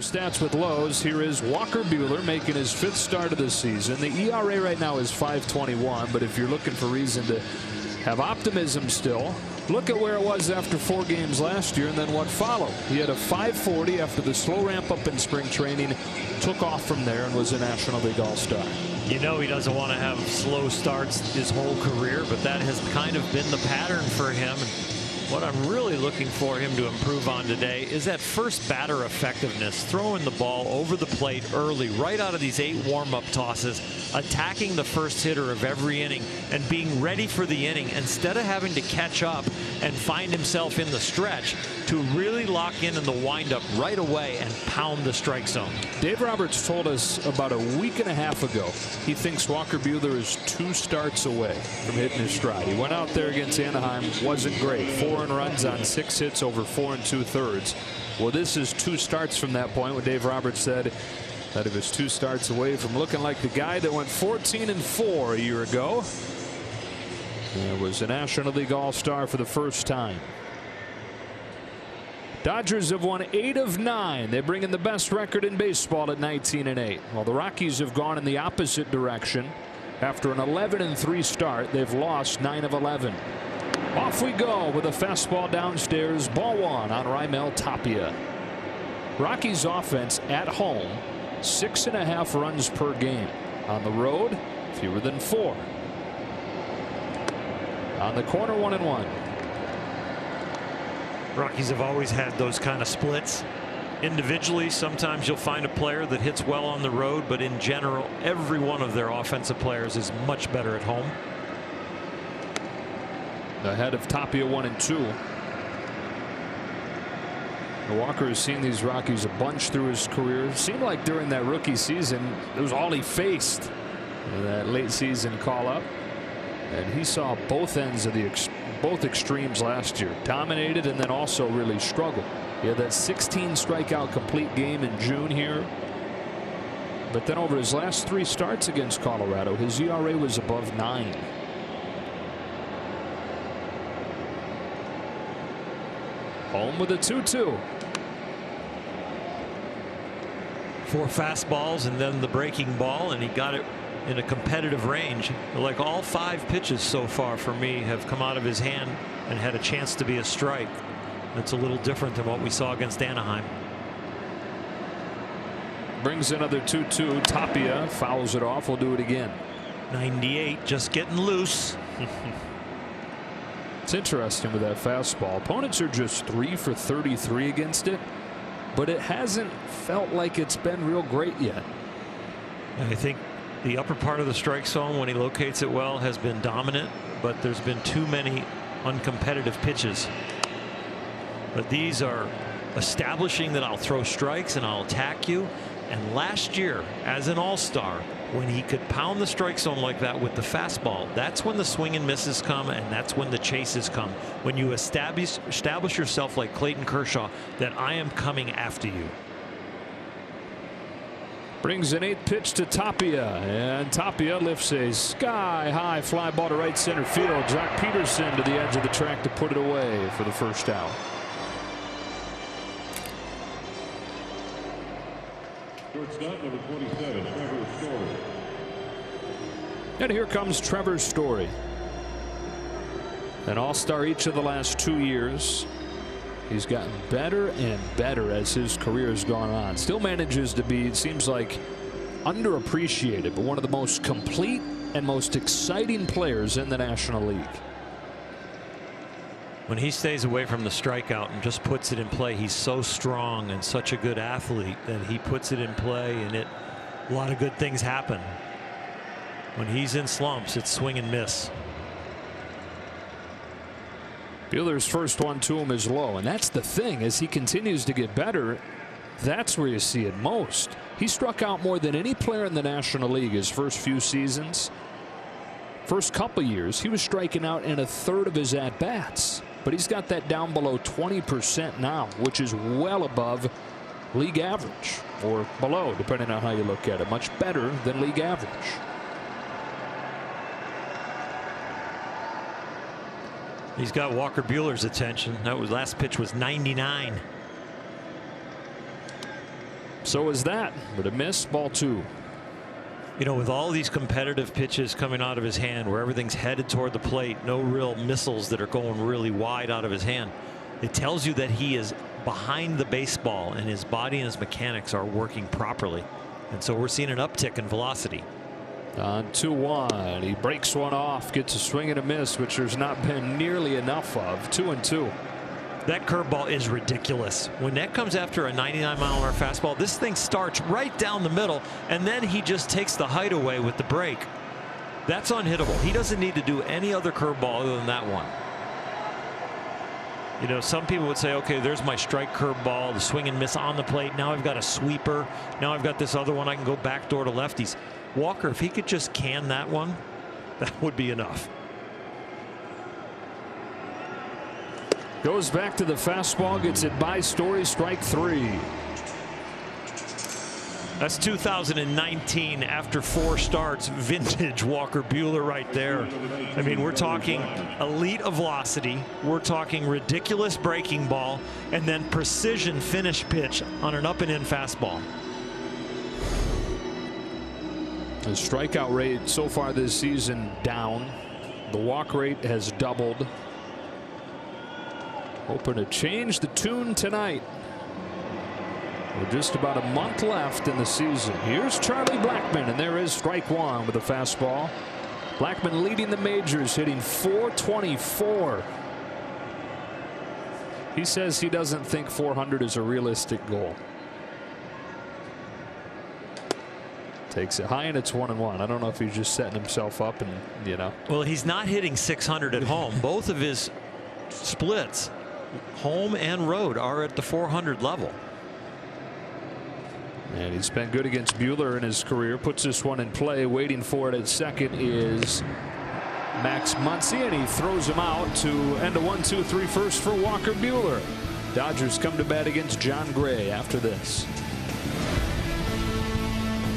stats with Lowe's. Here is Walker Buehler making his 5th start of the season. The ERA right now is 5.21, but if you're looking for reason to have optimism still, look at where it was after 4 games last year and then what followed. He had a 5.40 after the slow ramp up in spring training, took off from there and was a National League All-Star. You know he doesn't want to have slow starts his whole career, but that has kind of been the pattern for him. What I'm really looking for him to improve on today is that first batter effectiveness, throwing the ball over the plate early, right out of these 8 warm-up tosses, attacking the first hitter of every inning and being ready for the inning instead of having to catch up and find himself in the stretch, to really lock in the windup right away and pound the strike zone. Dave Roberts told us about a week and a half ago he thinks Walker Buehler is 2 starts away from hitting his stride. He went out there against Anaheim, wasn't great. 4 earned runs on 6 hits over 4 2/3. Well, this is 2 starts from that point when Dave Roberts said that he was 2 starts away from looking like the guy that went 14-4 a year ago. It was a National League All-Star for the first time. Dodgers have won 8 of 9. They bring in the best record in baseball at 19-8. While the Rockies have gone in the opposite direction. After an 11-3 start, they've lost 9 of 11. Off we go with a fastball downstairs. Ball 1 on Raimel Tapia. Rockies offense at home, 6.5 runs per game. On the road, fewer than 4. On the corner, 1-1. Rockies have always had those kind of splits. Individually, sometimes you'll find a player that hits well on the road, but in general, every one of their offensive players is much better at home. Ahead of Tapia 1-2. Walker has seen these Rockies a bunch through his career. It seemed like during that rookie season, it was all he faced. That late season call up. And he saw both ends of both extremes last year. Dominated and then also really struggled. He had that 16 strikeout complete game in June here. But then over his last 3 starts against Colorado, his ERA was above 9. Home with a 2-2. 4 fastballs and then the breaking ball, and he got it in a competitive range. Like all 5 pitches so far for me have come out of his hand and had a chance to be a strike. That's a little different than what we saw against Anaheim. Brings another 2-2. Tapia fouls it off. We'll do it again. 98, just getting loose. It's interesting with that fastball. Opponents are just 3 for 33 against it, but it hasn't felt like it's been real great yet. I think the upper part of the strike zone, when he locates it well, has been dominant, but there's been too many uncompetitive pitches. But these are establishing that I'll throw strikes and I'll attack you. And last year, as an all-star, when he could pound the strike zone like that with the fastball, that's when the swing and misses come, and that's when the chases come. When you establish yourself like Clayton Kershaw, that I am coming after you. Brings an 8th pitch to Tapia, and Tapia lifts a sky-high fly ball to right center field. Jock Peterson to the edge of the track to put it away for the first out. Shortstop number 27, Trevor Story. And here comes Trevor Story. An all-star each of the last 2 years. He's gotten better and better as his career has gone on. Still manages to be, it seems like, underappreciated, but one of the most complete and most exciting players in the National League. When he stays away from the strikeout and just puts it in play, he's so strong and such a good athlete that he puts it in play, and a lot of good things happen. When he's in slumps, it's swing and miss. Buehler's first one to him is low, and that's the thing. As he continues to get better, that's where you see it most. He struck out more than any player in the National League his first few seasons. First couple years, he was striking out in 1/3 of his at-bats, but he's got that down below 20% now, which is well above league average, or below, depending on how you look at it. Much better than league average. He's got Walker Buehler's attention. That was last pitch was 99. So is that, but a miss, ball 2. You know, with all these competitive pitches coming out of his hand where everything's headed toward the plate, no real missiles that are going really wide out of his hand, it tells you that he is behind the baseball and his body and his mechanics are working properly. And so we're seeing an uptick in velocity. On 2-1, he breaks one off, gets a swing and a miss, which there's not been nearly enough of. 2-2. That curveball is ridiculous. When that comes after a 99-mile-an-hour fastball, this thing starts right down the middle, and then he just takes the height away with the break. That's unhittable. He doesn't need to do any other curveball other than that one. You know, some people would say, okay, there's my strike curveball, the swing and miss on the plate. Now I've got a sweeper. Now I've got this other one. I can go backdoor to lefties. Walker, if he could just can that one, that would be enough. Goes back to the fastball, gets it by Story, strike 3. That's 2019 after 4 starts, vintage Walker Buehler right there. I mean, we're talking elite velocity, we're talking ridiculous breaking ball, and then precision finish pitch on an up and in fastball. The strikeout rate so far this season down. The walk rate has doubled. Hoping to change the tune tonight. With just about a month left in the season. Here's Charlie Blackmon, and there is strike 1 with a fastball. Blackmon leading the majors, hitting .424. He says he doesn't think 400 is a realistic goal. Takes it high, and it's 1-1. I don't know if he's just setting himself up, and you know. Well, he's not hitting 600 at home. Both of his splits, home and road, are at the 400 level. And he's been good against Buehler in his career. Puts this one in play. Waiting for it at second is Max Muncy, and he throws him out to end a 1-2-3 first for Walker Buehler. Dodgers come to bat against John Gray after this.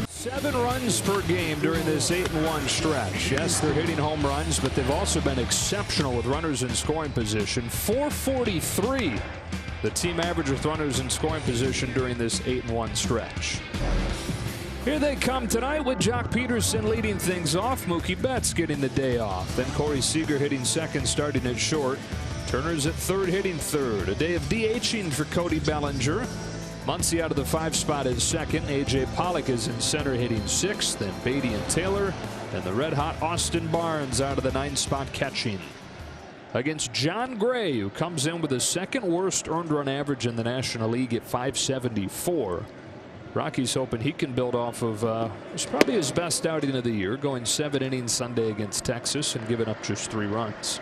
7 runs per game during this 8-1 stretch. Yes, they're hitting home runs, but they've also been exceptional with runners in scoring position. .443. The team average with runners in scoring position during this 8-1 stretch. Here they come tonight with Jock Peterson leading things off. Mookie Betts getting the day off. Then Corey Seager hitting second, starting at short. Turner's at third, hitting third. A day of DHing for Cody Bellinger. Muncy out of the 5 spot at second. A.J. Pollock is in center, hitting sixth. Then Beatty and Taylor. And the red-hot Austin Barnes out of the 9 spot catching. Against John Gray, who comes in with the second worst earned run average in the National League at .574. Rockies hoping he can build off of it's probably his best outing of the year, going 7 innings Sunday against Texas and giving up just 3 runs.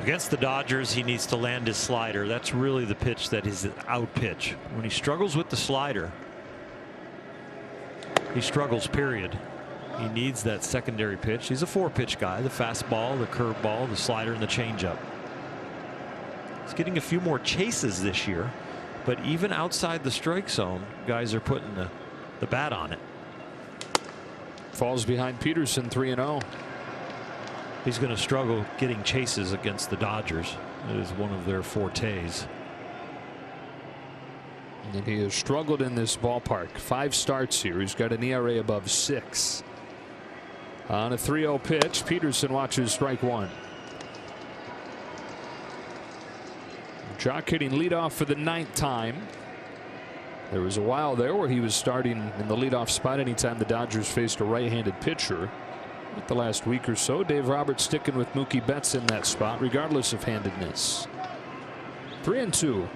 Against the Dodgers, he needs to land his slider. That's really the pitch that is the out pitch. When he struggles with the slider, he struggles, period. He needs that secondary pitch. He's a 4-pitch guy: the fastball, the curveball, the slider, and the changeup. He's getting a few more chases this year, but even outside the strike zone, guys are putting the bat on it. Falls behind Peterson, 3-0. He's going to struggle getting chases against the Dodgers. It is one of their fortes. And he has struggled in this ballpark. 5 starts here. He's got an ERA above 6. On a 3-0 pitch, Peterson watches strike 1. Jock hitting leadoff for the 9th time. There was a while there where he was starting in the leadoff spot anytime the Dodgers faced a right-handed pitcher. With the last week or so, Dave Roberts sticking with Mookie Betts in that spot, regardless of handedness. 3-2.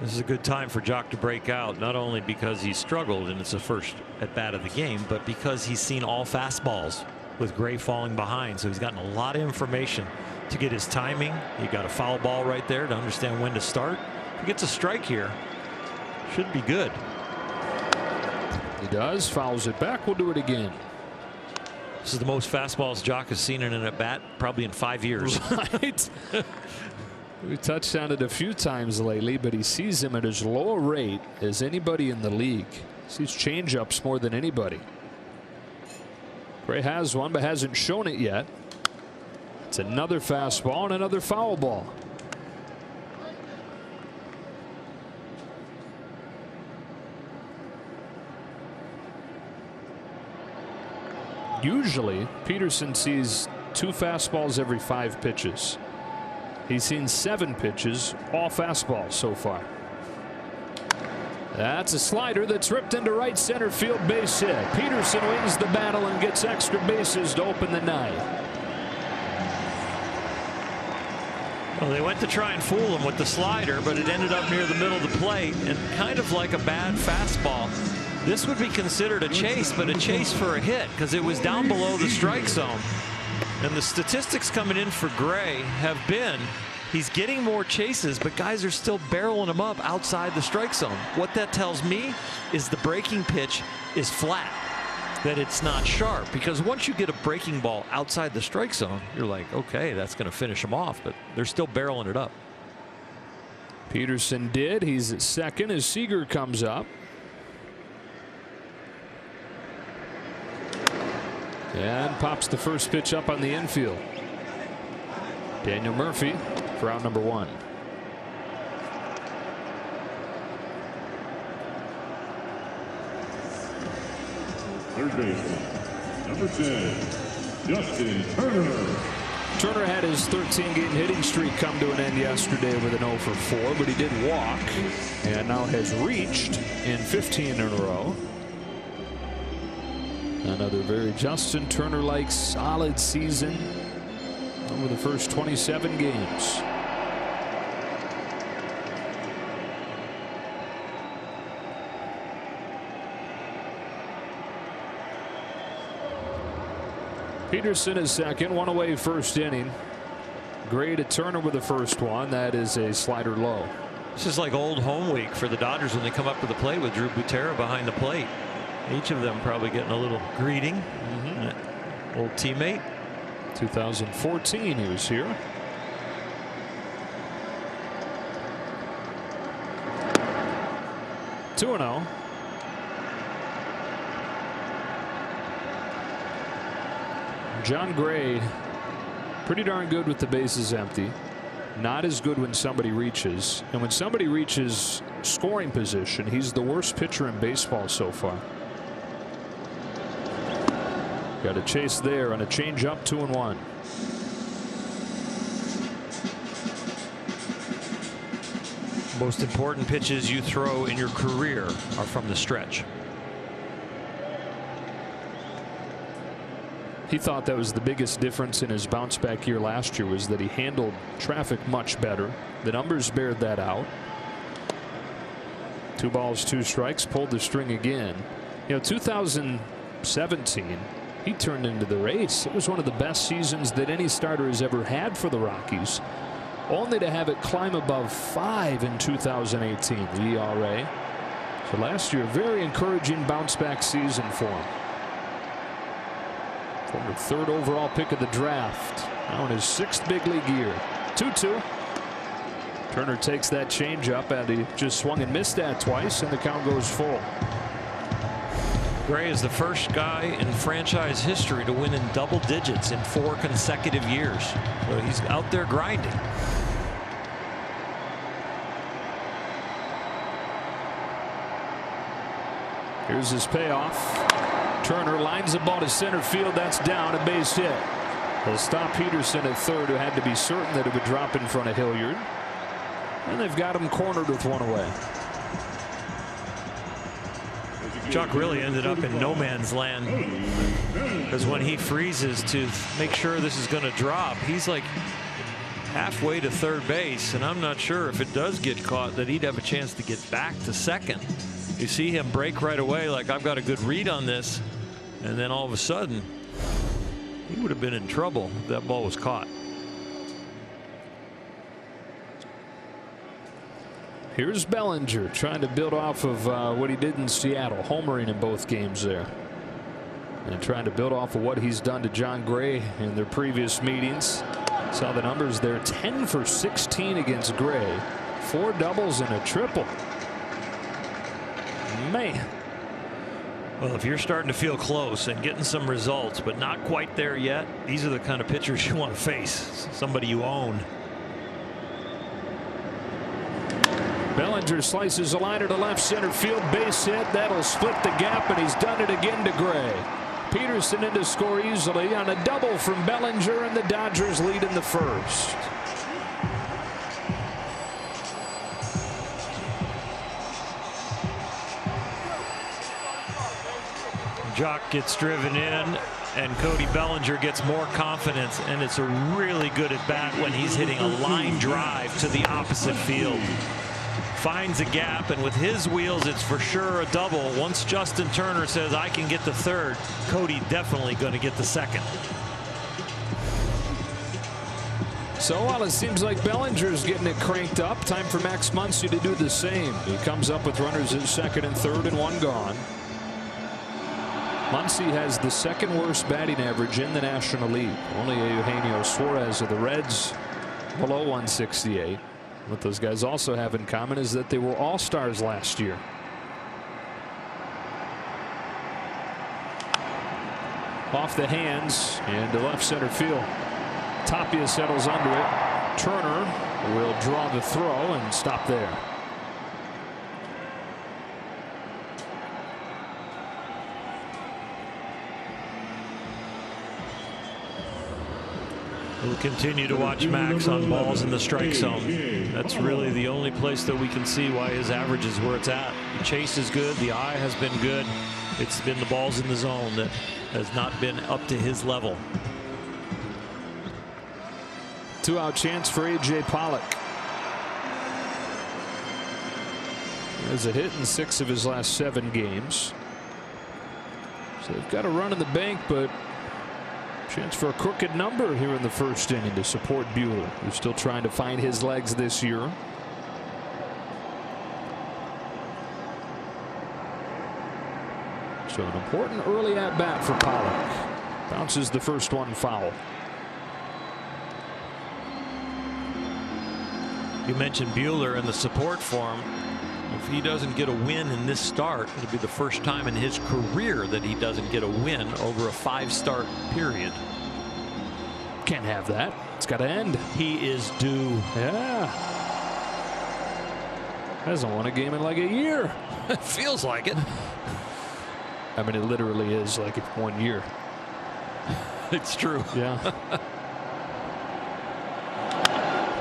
This is a good time for Jock to break out, not only because he struggled and it's the first at bat of the game, but because he's seen all fastballs with Gray falling behind. So he's gotten a lot of information to get his timing. He got a foul ball right there to understand when to start. If he gets a strike here, should be good. He does, fouls it back. We'll do it again. This is the most fastballs Jock has seen in an at bat probably in 5 years. Right. We touched on it a few times lately, but he sees him at as low a rate as anybody in the league. Sees changeups more than anybody. Gray has one, but hasn't shown it yet. It's another fastball and another foul ball. Usually Peterson sees 2 fastballs every 5 pitches. He's seen 7 pitches, all fastballs so far. That's a slider that's ripped into right center field, base hit. Peterson wins the battle and gets extra bases to open the night. Well, they went to try and fool him with the slider, but it ended up near the middle of the plate and kind of like a bad fastball. This would be considered a chase, but a chase for a hit because it was down below the strike zone. And the statistics coming in for Gray have been he's getting more chases, but guys are still barreling him up outside the strike zone. What that tells me is the breaking pitch is flat, that it's not sharp, because once you get a breaking ball outside the strike zone, you're like, okay, that's going to finish him off, but they're still barreling it up. Peterson did. He's at second as Seager comes up. And pops the first pitch up on the infield. Daniel Murphy for out number 1. Third baseman, number 10, Justin Turner. Turner had his 13-game hitting streak come to an end yesterday with an 0 for 4, but he did walk and now has reached in 15 in a row. Another very Justin Turner-like solid season over the first 27 games. Peterson is second, 1 away first inning. Gray to Turner with the first one. That is a slider low. This is like old home week for the Dodgers when they come up to the plate with Drew Butera behind the plate. Each of them probably getting a little greeting. Old teammate. 2014 he was here. Two 2-0. John Gray pretty darn good with the bases empty. Not as good when somebody reaches, and when somebody reaches scoring position, he's the worst pitcher in baseball so far. Got a chase there on a changeup, 2-1. Most important pitches you throw in your career are from the stretch. He thought that was the biggest difference in his bounce back year last year, was that he handled traffic much better. The numbers bared that out. 2 balls 2 strikes, pulled the string again. You know, 2017 he turned into the race. It was one of the best seasons that any starter has ever had for the Rockies, only to have it climb above 5 in 2018, the ERA. So last year, a very encouraging bounce back season for him. Former 3rd overall pick of the draft, now in his 6th big league year. 2-2. Turner takes that changeup, and he just swung and missed that twice, and the count goes full. Gray is the first guy in franchise history to win in double digits in 4 consecutive years. So he's out there grinding. Here's his payoff. Turner lines the ball to center field. That's down, a base hit. They'll stop Peterson at 3rd, who had to be certain that it would drop in front of Hilliard. And they've got him cornered with 1 away. Chuck really ended up in no man's land, because when he freezes to make sure this is going to drop, he's like halfway to 3rd base, and I'm not sure if it does get caught that he'd have a chance to get back to 2nd. You see him break right away like, I've got a good read on this, and then all of a sudden he would have been in trouble if that ball was caught. Here's Bellinger trying to build off of what he did in Seattle, homering in both games there, and trying to build off of what he's done to John Gray in their previous meetings. Saw the numbers there, 10 for 16 against Gray, 4 doubles and a triple. Man. Well, if you're starting to feel close and getting some results, but not quite there yet, these are the kind of pitchers you want to face. Somebody you own. Bellinger slices a liner to left center field, base hit. That'll split the gap, and he's done it again to Gray. Peterson in to score easily on a double from Bellinger, and the Dodgers lead in the first. Jock gets driven in, and Cody Bellinger gets more confidence, and it's a really good at bat when he's hitting a line drive to the opposite field. Finds a gap, and with his wheels, it's for sure a double. Once Justin Turner says, I can get the third, Cody definitely going to get the second. So while it seems like Bellinger's getting it cranked up, time for Max Muncy to do the same. He comes up with runners at second and third and one gone. Muncy has the second worst batting average in the National League. Only Eugenio Suarez of the Reds below 168. What those guys also have in common is that they were all-stars last year. Off the hands into left center field. Tapia settles under it. Turner will draw the throw and stop there. We'll continue to watch Max on balls in the strike zone. That's really the only place that we can see why his average is where it's at. The chase is good. The eye has been good. It's been the balls in the zone that has not been up to his level. 2-out chance for A.J. Pollock. There's a hit in 6 of his last 7 games. So they've got a run in the bank, but chance for a crooked number here in the first inning to support Buehler, who's still trying to find his legs this year. So an important early at bat for Pollock. Bounces the first one foul. You mentioned Buehler and the support for him. If he doesn't get a win in this start, it'll be the first time in his career that he doesn't get a win over a 5-start period. Can't have that. It's got to end. He is due. Yeah. Hasn't won a game in like a year. It feels like it. I mean, it literally is like 1 year. It's true. Yeah.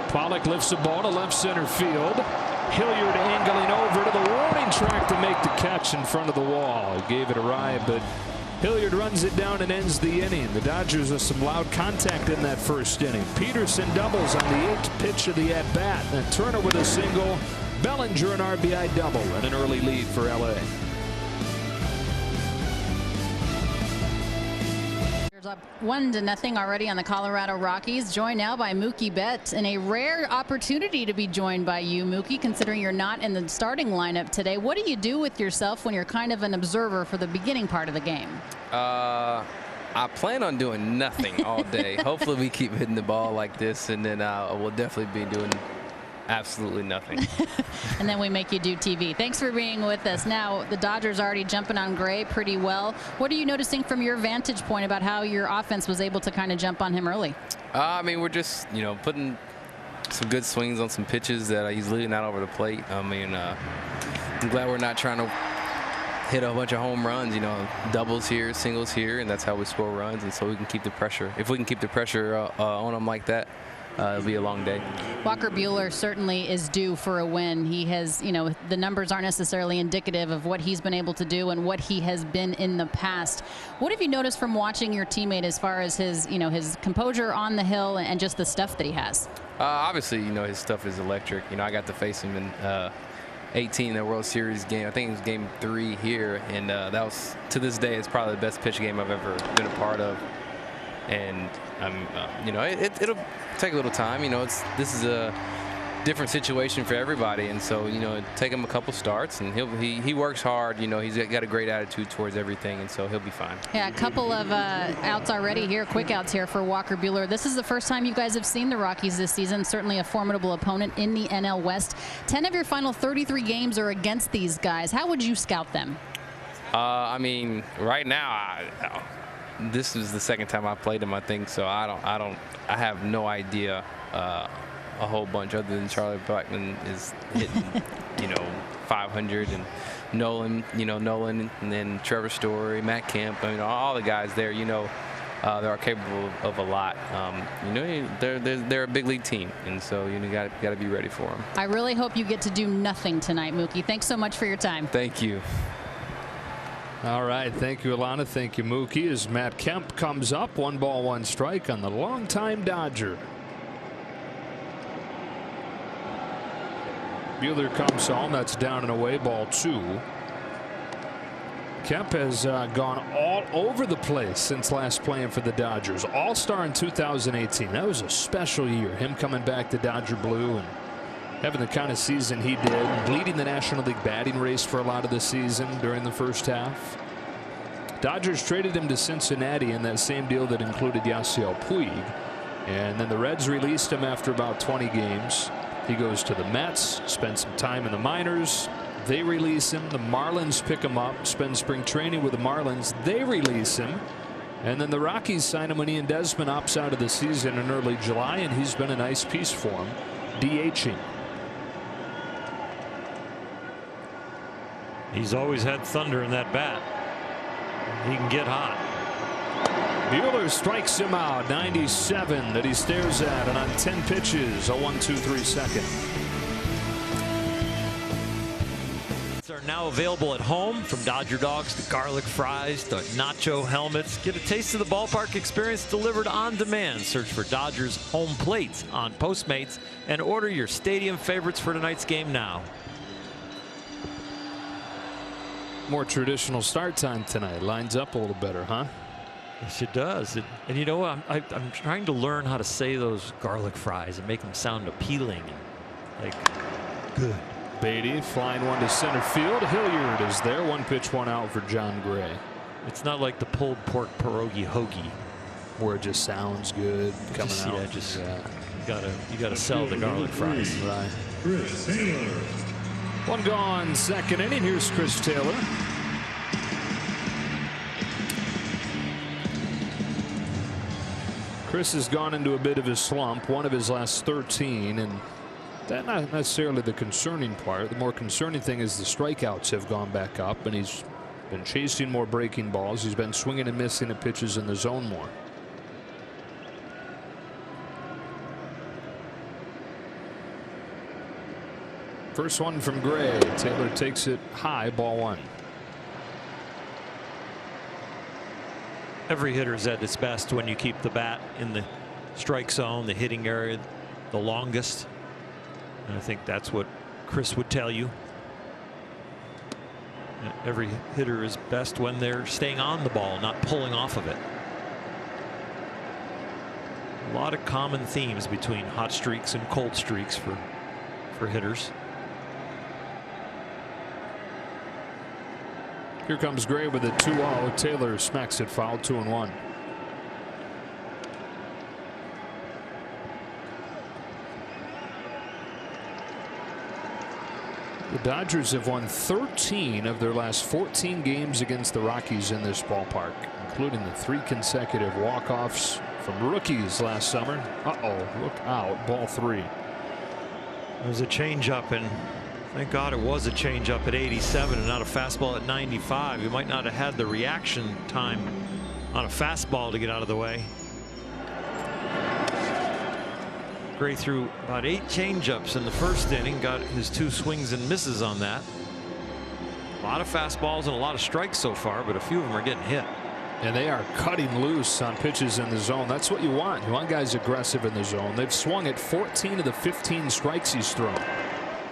Pollock lifts the ball to left center field. Hilliard angling over to the warning track to make the catch in front of the wall. He gave it a ride, but Hilliard runs it down and ends the inning. The Dodgers with some loud contact in that first inning. Peterson doubles on the 8th pitch of the at-bat. And Turner with a single. Bellinger an RBI double and an early lead for L.A. Up 1-0 already on the Colorado Rockies. Joined now by Mookie Betts, and a rare opportunity to be joined by you, Mookie, considering you're not in the starting lineup today. What do you do with yourself when you're kind of an observer for the beginning part of the game? I plan on doing nothing all day. Hopefully we keep hitting the ball like this, and then we'll definitely be doing absolutely nothing. And then we make you do TV. Thanks for being with us. Now, the Dodgers already jumping on Gray pretty well. What are you noticing from your vantage point about how your offense was able to kind of jump on him early? I mean, we're just, putting some good swings on some pitches that he's leading out over the plate. I mean, I'm glad we're not trying to hit a bunch of home runs, doubles here, singles here, and that's how we score runs. And so we can keep the pressure. If we can keep the pressure on them like that, it'll be a long day. Walker Buehler certainly is due for a win. He has, the numbers aren't necessarily indicative of what he's been able to do and what he has been in the past. What have you noticed from watching your teammate as far as his, his composure on the hill and just the stuff that he has? Obviously, his stuff is electric. I got to face him in 18 in the World Series game. I think it was game 3 here, and that was, to this day, it's probably the best pitch game I've ever been a part of. And it'll take a little time. This is a different situation for everybody, and so take him a couple starts, and he works hard. He's got a great attitude towards everything, and so he'll be fine. Yeah, a couple of outs already here, quick outs here for Walker Buehler. This is the first time you guys have seen the Rockies this season. Certainly a formidable opponent in the NL West. 10 of your final 33 games are against these guys. How would you scout them? I mean, right now, this is the second time I played him, I think. So I have no idea a whole bunch other than Charlie Blackmon is hitting, 500, and Nolan, and then Trevor Story, Matt Kemp. I mean, all the guys there, they are capable of a lot. They're a big league team, and so you got to be ready for them. I really hope you get to do nothing tonight, Mookie. Thanks so much for your time. Thank you. All right, thank you, Alana. Thank you, Mookie. As Matt Kemp comes up, 1 ball, 1 strike on the longtime Dodger. Buehler comes home. That's down and away, ball 2. Kemp has gone all over the place since last playing for the Dodgers. All-Star in 2018. That was a special year. Him coming back to Dodger blue and having the kind of season he did, leading the National League batting race for a lot of the season during the first half. Dodgers traded him to Cincinnati in that same deal that included Yasiel Puig, and then the Reds released him after about 20 games. He goes to the Mets, spends some time in the minors. They release him. The Marlins pick him up, spend spring training with the Marlins. They release him. And then the Rockies sign him when Ian Desmond opts out of the season in early July, and he's been a nice piece for him, DHing. He's always had thunder in that bat. He can get hot. Buehler strikes him out, 97 that he stares at, and on 10 pitches, a 1-2-3 second. Are now available at home, from Dodger dogs to garlic fries to nacho helmets. Get a taste of the ballpark experience delivered on demand. Search for Dodgers home plates on Postmates and order your stadium favorites for tonight's game now. More traditional start time tonight. Lines up a little better, huh? Yes, it does. And you know what? I'm trying to learn how to say those garlic fries and make them sound appealing and like good. Beatty flying one to center field. Hilliard is there. 1 pitch, 1 out for John Gray. It's not like the pulled pork pierogi hoagie where it just sounds good coming out. You gotta sell the garlic fries. Right. Chris Taylor. 1 gone, second inning. Here's Chris Taylor. Chris has gone into a bit of a slump, one of his last 13, and that's not necessarily the concerning part. The more concerning thing is the strikeouts have gone back up, and he's been chasing more breaking balls. He's been swinging and missing at pitches in the zone more. First one from Gray. Taylor takes it high, ball 1. Every hitter is at its best when you keep the bat in the strike zone, the hitting area, the longest. And I think that's what Chris would tell you. Every hitter is best when they're staying on the ball, not pulling off of it. A lot of common themes between hot streaks and cold streaks for hitters. Here comes Gray with a 2-0. Taylor smacks it foul, 2-1. The Dodgers have won 13 of their last 14 games against the Rockies in this ballpark, including the 3 consecutive walk-offs from rookies last summer. Look out, ball 3. There was a changeup, and thank God it was a changeup at 87 and not a fastball at 95. You might not have had the reaction time on a fastball to get out of the way. Gray threw about 8 changeups in the first inning, got his 2 swings and misses on that. A lot of fastballs and a lot of strikes so far, but a few of them are getting hit. And they are cutting loose on pitches in the zone. That's what you want. You want guys aggressive in the zone. They've swung at 14 of the 15 strikes he's thrown.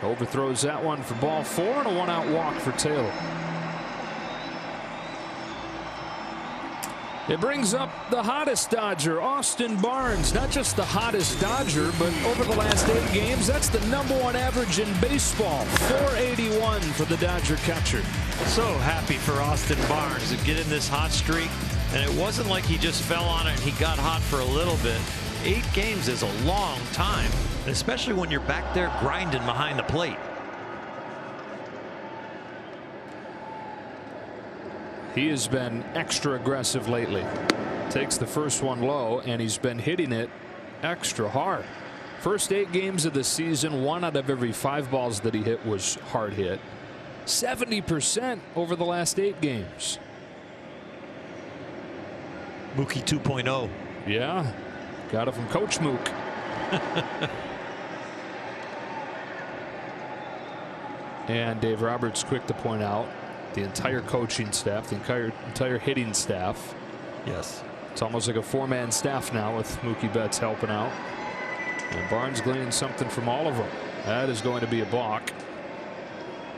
Overthrows that one for ball 4 and a 1-out walk for Taylor. It brings up the hottest Dodger, Austin Barnes. Not just the hottest Dodger, but over the last 8 games, that's the #1 average in baseball. 481 for the Dodger catcher. So happy for Austin Barnes to get in this hot streak. And it wasn't like he just fell on it and he got hot for a little bit. 8 games is a long time, especially when you're back there grinding behind the plate. He has been extra aggressive lately. Takes the first one low, and he's been hitting it extra hard. First 8 games of the season, 1 out of every 5 balls that he hit was hard hit. 70% over the last 8 games. Mookie 2.0. Yeah, got it from Coach Mook. And Dave Roberts quick to point out the entire coaching staff, the entire hitting staff. Yes. It's almost like a 4-man staff now with Mookie Betts helping out. And Barnes gleaning something from all of them. That is going to be a balk.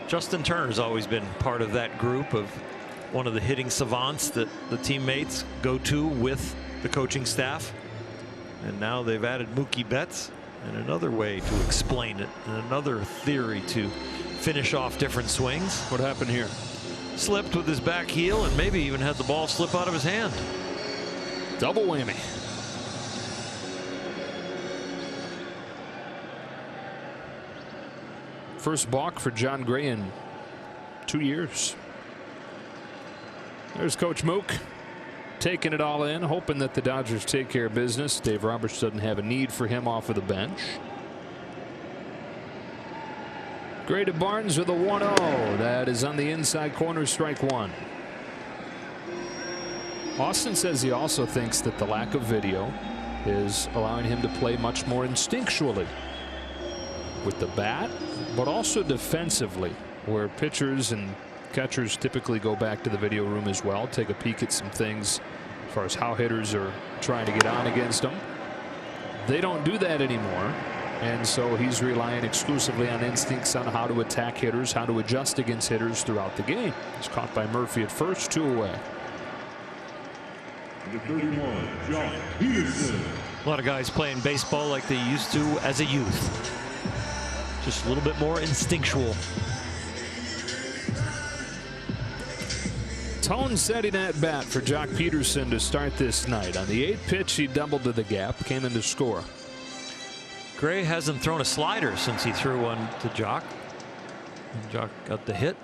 Justin Turner's always been part of that group of one of the hitting savants that the teammates go to with the coaching staff. And now they've added Mookie Betts, and another way to explain it, and another theory to finish off different swings. What happened here? Slipped with his back heel and maybe even had the ball slip out of his hand. Double whammy. First balk for John Gray in 2 years. There's Coach Mook taking it all in, hoping that the Dodgers take care of business. Dave Roberts doesn't have a need for him off of the bench. Gray to Barnes with a 1-0. That is on the inside corner, strike 1. Austin says he also thinks that the lack of video is allowing him to play much more instinctually with the bat, but also defensively, where pitchers and catchers typically go back to the video room as well, take a peek at some things as far as how hitters are trying to get on against them. They don't do that anymore, and so he's relying exclusively on instincts on how to attack hitters, how to adjust against hitters throughout the game. He's caught by Murphy at first, 2 away. The 31, Jock Peterson. A lot of guys playing baseball like they used to as a youth. Just a little bit more instinctual. Tone setting at bat for Jock Peterson to start this night. On the 8th pitch, he doubled to the gap, came in to score. Gray hasn't thrown a slider since he threw one to Jock. And Jock got the hit.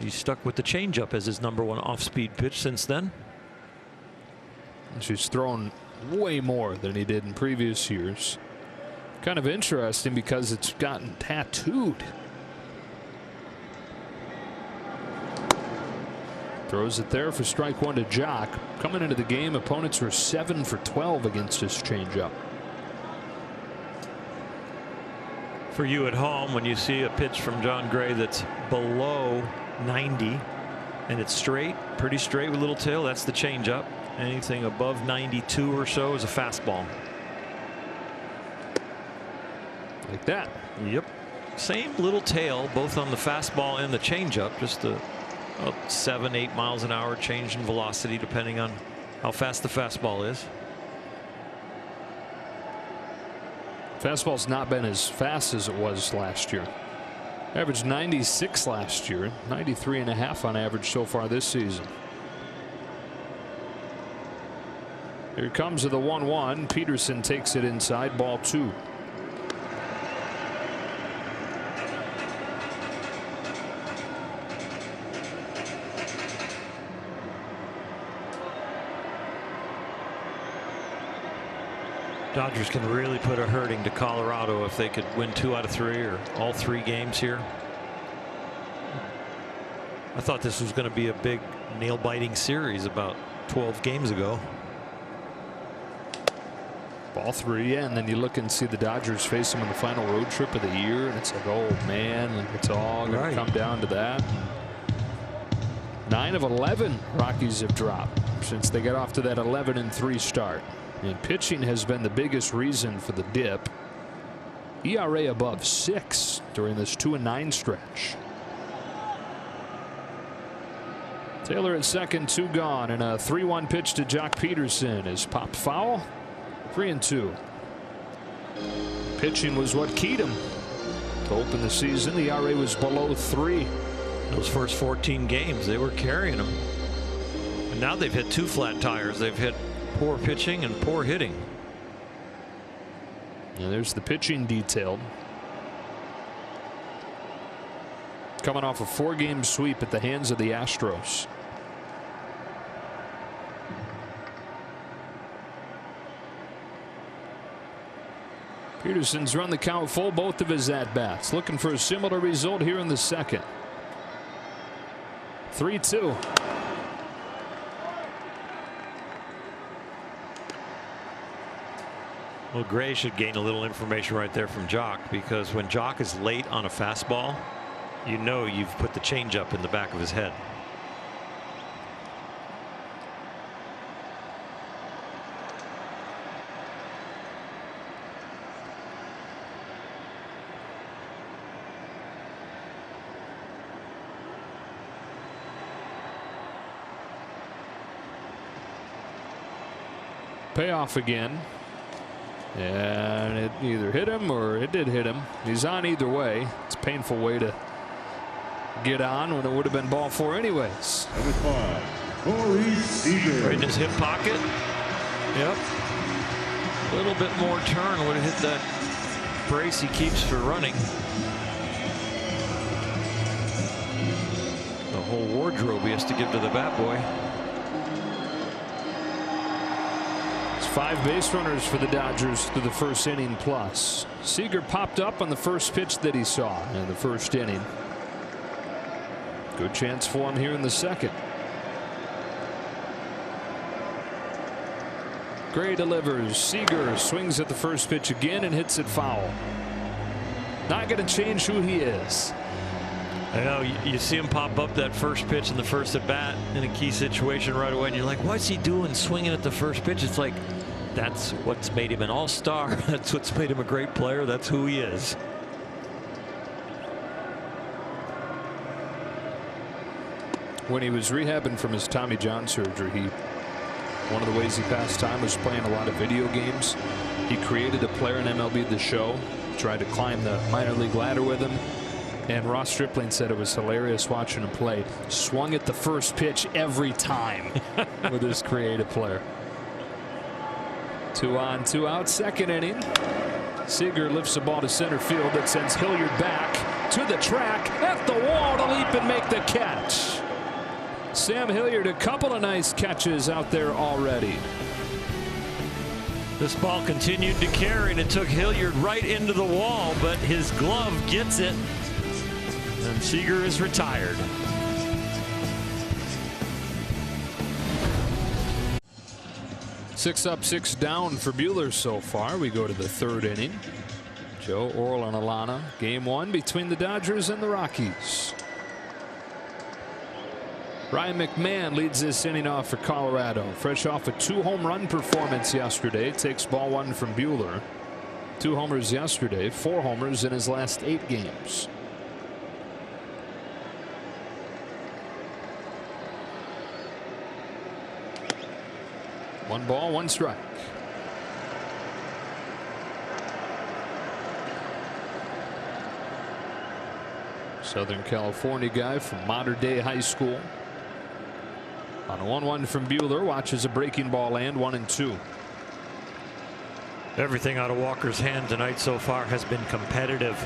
He's stuck with the changeup as his #1 off-speed pitch since then. And she's thrown way more than he did in previous years. Kind of interesting because it's gotten tattooed. Throws it there for strike 1 to Jock. Coming into the game, opponents were 7 for 12 against his changeup. For you at home, when you see a pitch from John Gray that's below 90 and it's straight, pretty straight with a little tail, that's the changeup. Anything above 92 or so is a fastball. Like that. Yep. Same little tail both on the fastball and the changeup, just a 7-8 miles an hour change in velocity depending on how fast the fastball is. Fastball's not been as fast as it was last year. Averaged 96 last year, 93.5 on average so far this season. Here comes the 1-1. Peterson takes it inside, ball 2. Dodgers can really put a hurting to Colorado if they could win 2 out of 3 or all 3 games here. I thought this was going to be a big nail-biting series about 12 games ago. Ball 3, yeah, and then you look and see the Dodgers face them in the final road trip of the year, and it's like, oh man, it's all going to come down to that. 9 of 11 Rockies have dropped since they got off to that 11-3 start. And pitching has been the biggest reason for the dip. ERA above 6 during this 2-9 stretch. Taylor at second, 2 gone, and a 3-1 pitch to Jock Peterson is popped foul. 3-2. Pitching was what keyed him to open the season. The ERA was below 3. Those first 14 games, they were carrying him. And now they've hit 2 flat tires. They've hit poor pitching and poor hitting. And there's the pitching detailed. Coming off a 4-game sweep at the hands of the Astros. Peterson's run the count full both of his at-bats. Looking for a similar result here in the second. 3-2. Well, Gray should gain a little information right there from Jock, because when Jock is late on a fastball, you know you've put the changeup in the back of his head. Payoff again. And it either hit him or it did hit him. He's on either way. It's a painful way to get on when it would have been ball four anyways. Number 5, Corey Seager. Right in his hip pocket. Yep. A little bit more turn would have hit that brace he keeps for running. The whole wardrobe he has to give to the bat boy. 5 base runners for the Dodgers through the first inning plus. Seager popped up on the first pitch that he saw in the first inning. Good chance for him here in the second. Gray delivers. Seager swings at the first pitch again and hits it foul. Not going to change who he is. I know you see him pop up that first pitch in the first at bat in a key situation right away, and you're like, what's he doing swinging at the first pitch? It's like, that's what's made him an all-star. That's what's made him a great player. That's who he is. When he was rehabbing from his Tommy John surgery, one of the ways he passed time was playing a lot of video games. He created a player in MLB The Show, tried to climb the minor league ladder with him. And Ross Stripling said it was hilarious watching him play. Swung at the first pitch every time with this creative player. 2 on, 2 out, second inning. Seager lifts the ball to center field that sends Hilliard back to the track at the wall to leap and make the catch. Sam Hilliard, a couple of nice catches out there already. This ball continued to carry, and it took Hilliard right into the wall, but his glove gets it. And Seager is retired. Six up, 6 down for Buehler so far. We go to the third inning. Joe, Orel, and Alana. Game 1 between the Dodgers and the Rockies. Ryan McMahon leads this inning off for Colorado. Fresh off a 2-home-run performance yesterday. Takes ball 1 from Buehler. 2 homers yesterday. 4 homers in his last 8 games. One ball, 1 strike. Southern California guy from Modern Day High School. On a 1-1 from Buehler, watches a breaking ball land, 1-2. Everything out of Walker's hand tonight so far has been competitive.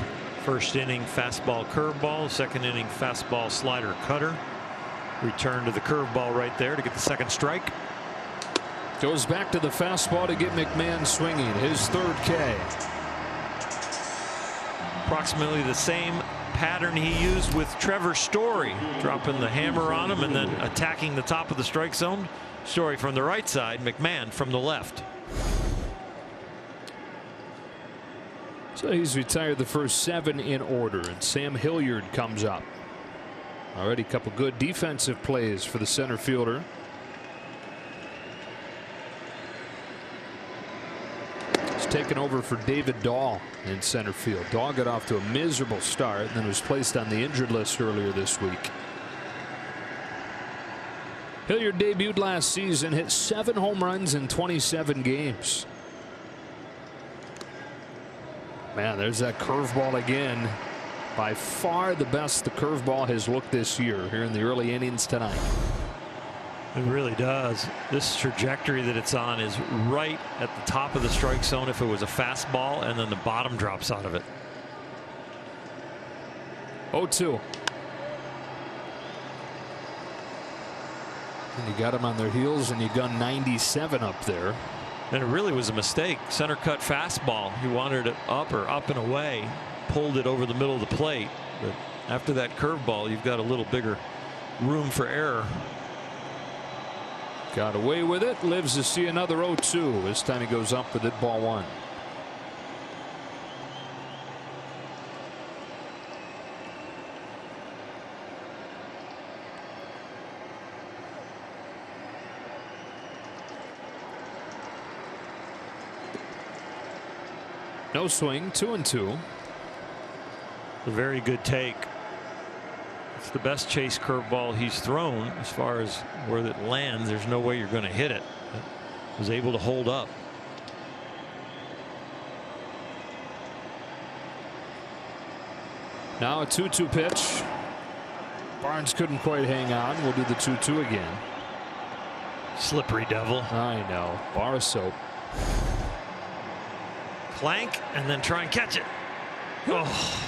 First inning fastball curveball, second inning fastball slider cutter. Return to the curveball right there to get the second strike. Goes back to the fastball to get McMahon swinging, his 3rd K. Approximately the same pattern he used with Trevor Story, dropping the hammer on him and then attacking the top of the strike zone. Story from the right side, McMahon from the left. So he's retired the first 7 in order, and Sam Hilliard comes up. Already a couple good defensive plays for the center fielder. Taken over for David Dahl in center field. Dahl got off to a miserable start and then was placed on the injured list earlier this week. Hilliard debuted last season, hit 7 home runs in 27 games. Man, there's that curveball again. By far the best the curveball has looked this year here in the early innings tonight. It really does. This trajectory that it's on is right at the top of the strike zone if it was a fastball, and then the bottom drops out of it. 0-2. And you got them on their heels, and you gun 97 up there. And it really was a mistake. Center cut fastball. He wanted it up or up and away, pulled it over the middle of the plate. But after that curveball, you've got a little bigger room for error. Got away with it. Lives to see another 0-2. This time he goes up with it, ball 1. No swing, 2-2. A very good take. It's the best chase curveball he's thrown. As far as where it lands, there's no way you're going to hit it. It was able to hold up. Now a 2-2 pitch. Barnes couldn't quite hang on. We'll do the 2-2 again. Slippery devil. I know. Bar of soap. Plank and then try and catch it. Oh.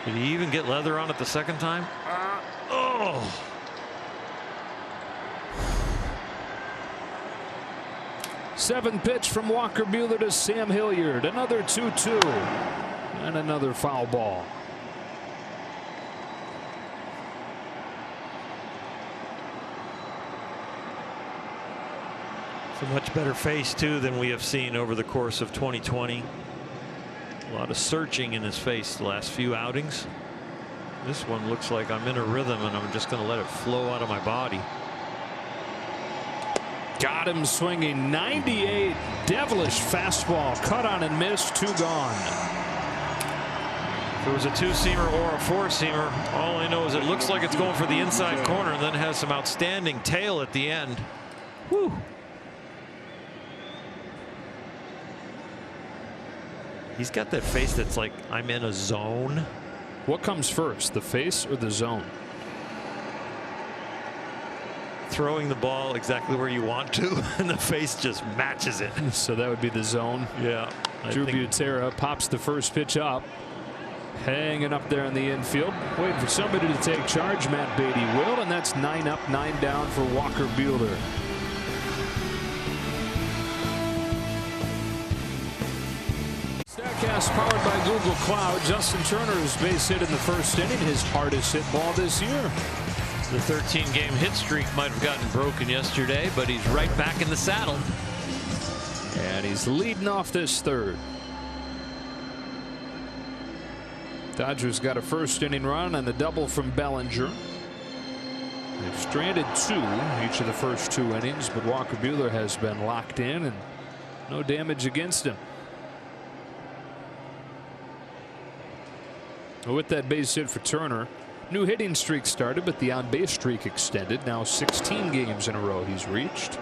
Did he even get leather on it the second time? Oh. Seventh pitch from Walker Buehler to Sam Hilliard. Another 2-2 and another foul ball. It's a much better face too than we have seen over the course of 2020. A lot of searching in his face the last few outings. This one looks like I'm in a rhythm and I'm just going to let it flow out of my body. Got him swinging. 98. Devilish fastball. Cut on and missed. 2 gone. If it was a 2-seamer or a 4-seamer, all I know is it looks like it's going for the inside corner and then has some outstanding tail at the end. Whew. He's got that face that's like, I'm in a zone. What comes first, the face or the zone? Throwing the ball exactly where you want to, and the face just matches it. So that would be the zone. Yeah. Drew Butera pops the first pitch up. Hanging up there in the infield. Waiting for somebody to take charge. Matt Beatty will, and that's 9 up, 9 down for Walker Buehler. Statcast powered by Google Cloud. Justin Turner's base hit in the first inning, his hardest hit ball this year. The 13-game hit streak might have gotten broken yesterday, but he's right back in the saddle. And he's leading off this third. Dodgers got a first inning run and a double from Bellinger. They've stranded 2 each of the first 2 innings, but Walker Buehler has been locked in and no damage against him. With that base hit for Turner, new hitting streak started, but the on-base streak extended. Now 16 games in a row he's reached.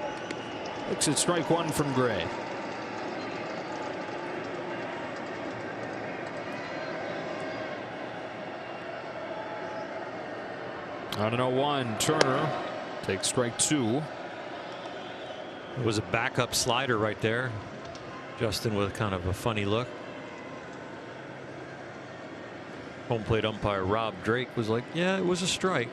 Looks at strike 1 from Gray. On an 0-1, Turner takes strike 2. It was a backup slider right there. Justin with kind of a funny look. Home plate umpire Rob Drake was like, yeah, it was a strike.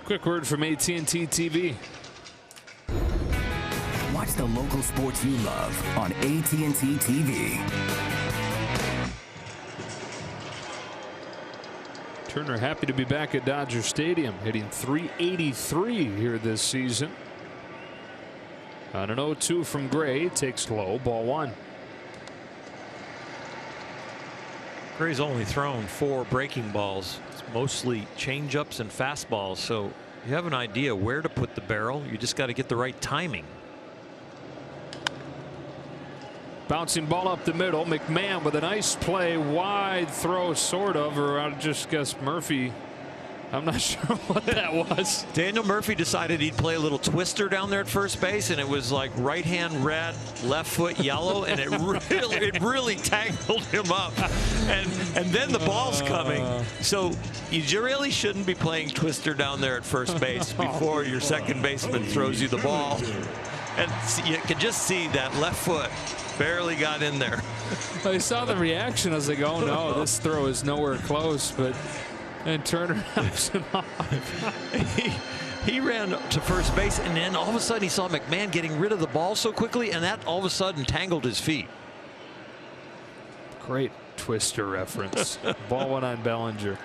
Quick word from AT&T TV. Watch the local sports you love on AT&T TV. Turner happy to be back at Dodger Stadium, hitting .383 here this season. On an 0-2 from Gray, takes low, ball 1. Gray's only thrown 4 breaking balls. It's mostly changeups and fastballs, so you have an idea where to put the barrel. You just got to get the right timing. Bouncing ball up the middle. McMahon with a nice play. Wide throw, sort of, or I just guess Murphy. I'm not sure what that was. Daniel Murphy decided he'd play a little twister down there at first base, and it was like right hand red, left foot yellow, and it really tangled him up. And then the ball's coming. So you really shouldn't be playing twister down there at first base before your second baseman throws you the ball. And you can just see that left foot barely got in there. I saw the reaction. I was like, oh no, this throw is nowhere close. But and Turner helps him off. He ran to first base, and then all of a sudden he saw McMahon getting rid of the ball so quickly, and that all of a sudden tangled his feet. Great Twister reference. Ball went on Bellinger.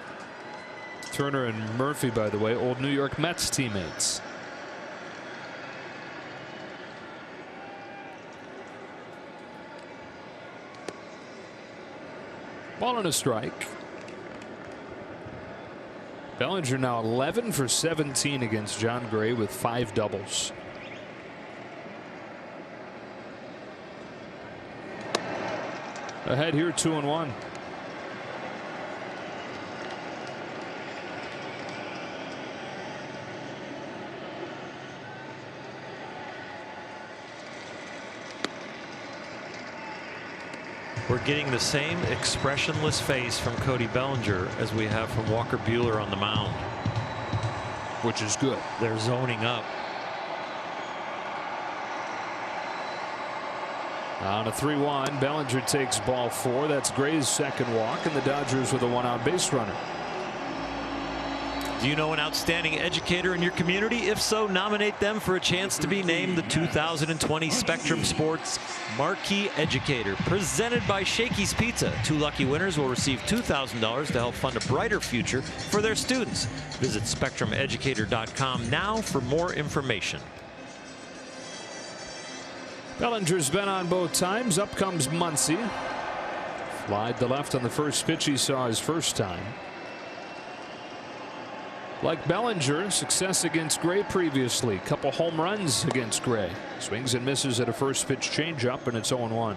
Turner and Murphy, by the way, old New York Mets teammates. Ball and a strike. Bellinger now 11 for 17 against John Gray with 5 doubles. Ahead here 2-1. We're getting the same expressionless face from Cody Bellinger as we have from Walker Buehler on the mound, which is good. They're zoning up. On a 3-1, Bellinger takes ball 4. That's Gray's second walk, and the Dodgers with a 1-out base runner. Do you know an outstanding educator in your community? If so, nominate them for a chance to be named the 2020 Spectrum Sports Marquee Educator, presented by Shakey's Pizza. 2 lucky winners will receive $2,000 to help fund a brighter future for their students. Visit SpectrumEducator.com now for more information. Bellinger's been on both times. Up comes Muncy. Flied to left on the first pitch he saw his first time. Like Bellinger, success against Gray previously. Couple home runs against Gray. Swings and misses at a first pitch changeup, and it's 0-1.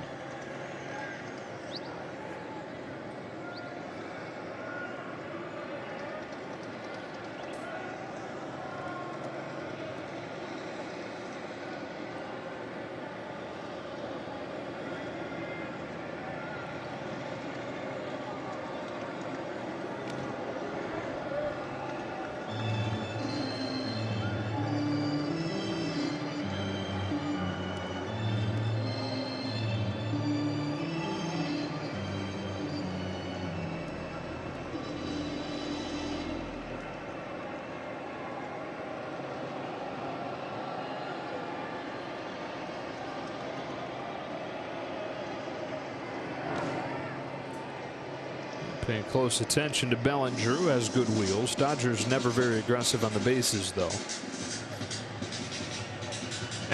Paying close attention to Bellinger, who has good wheels. Dodgers never very aggressive on the bases, though.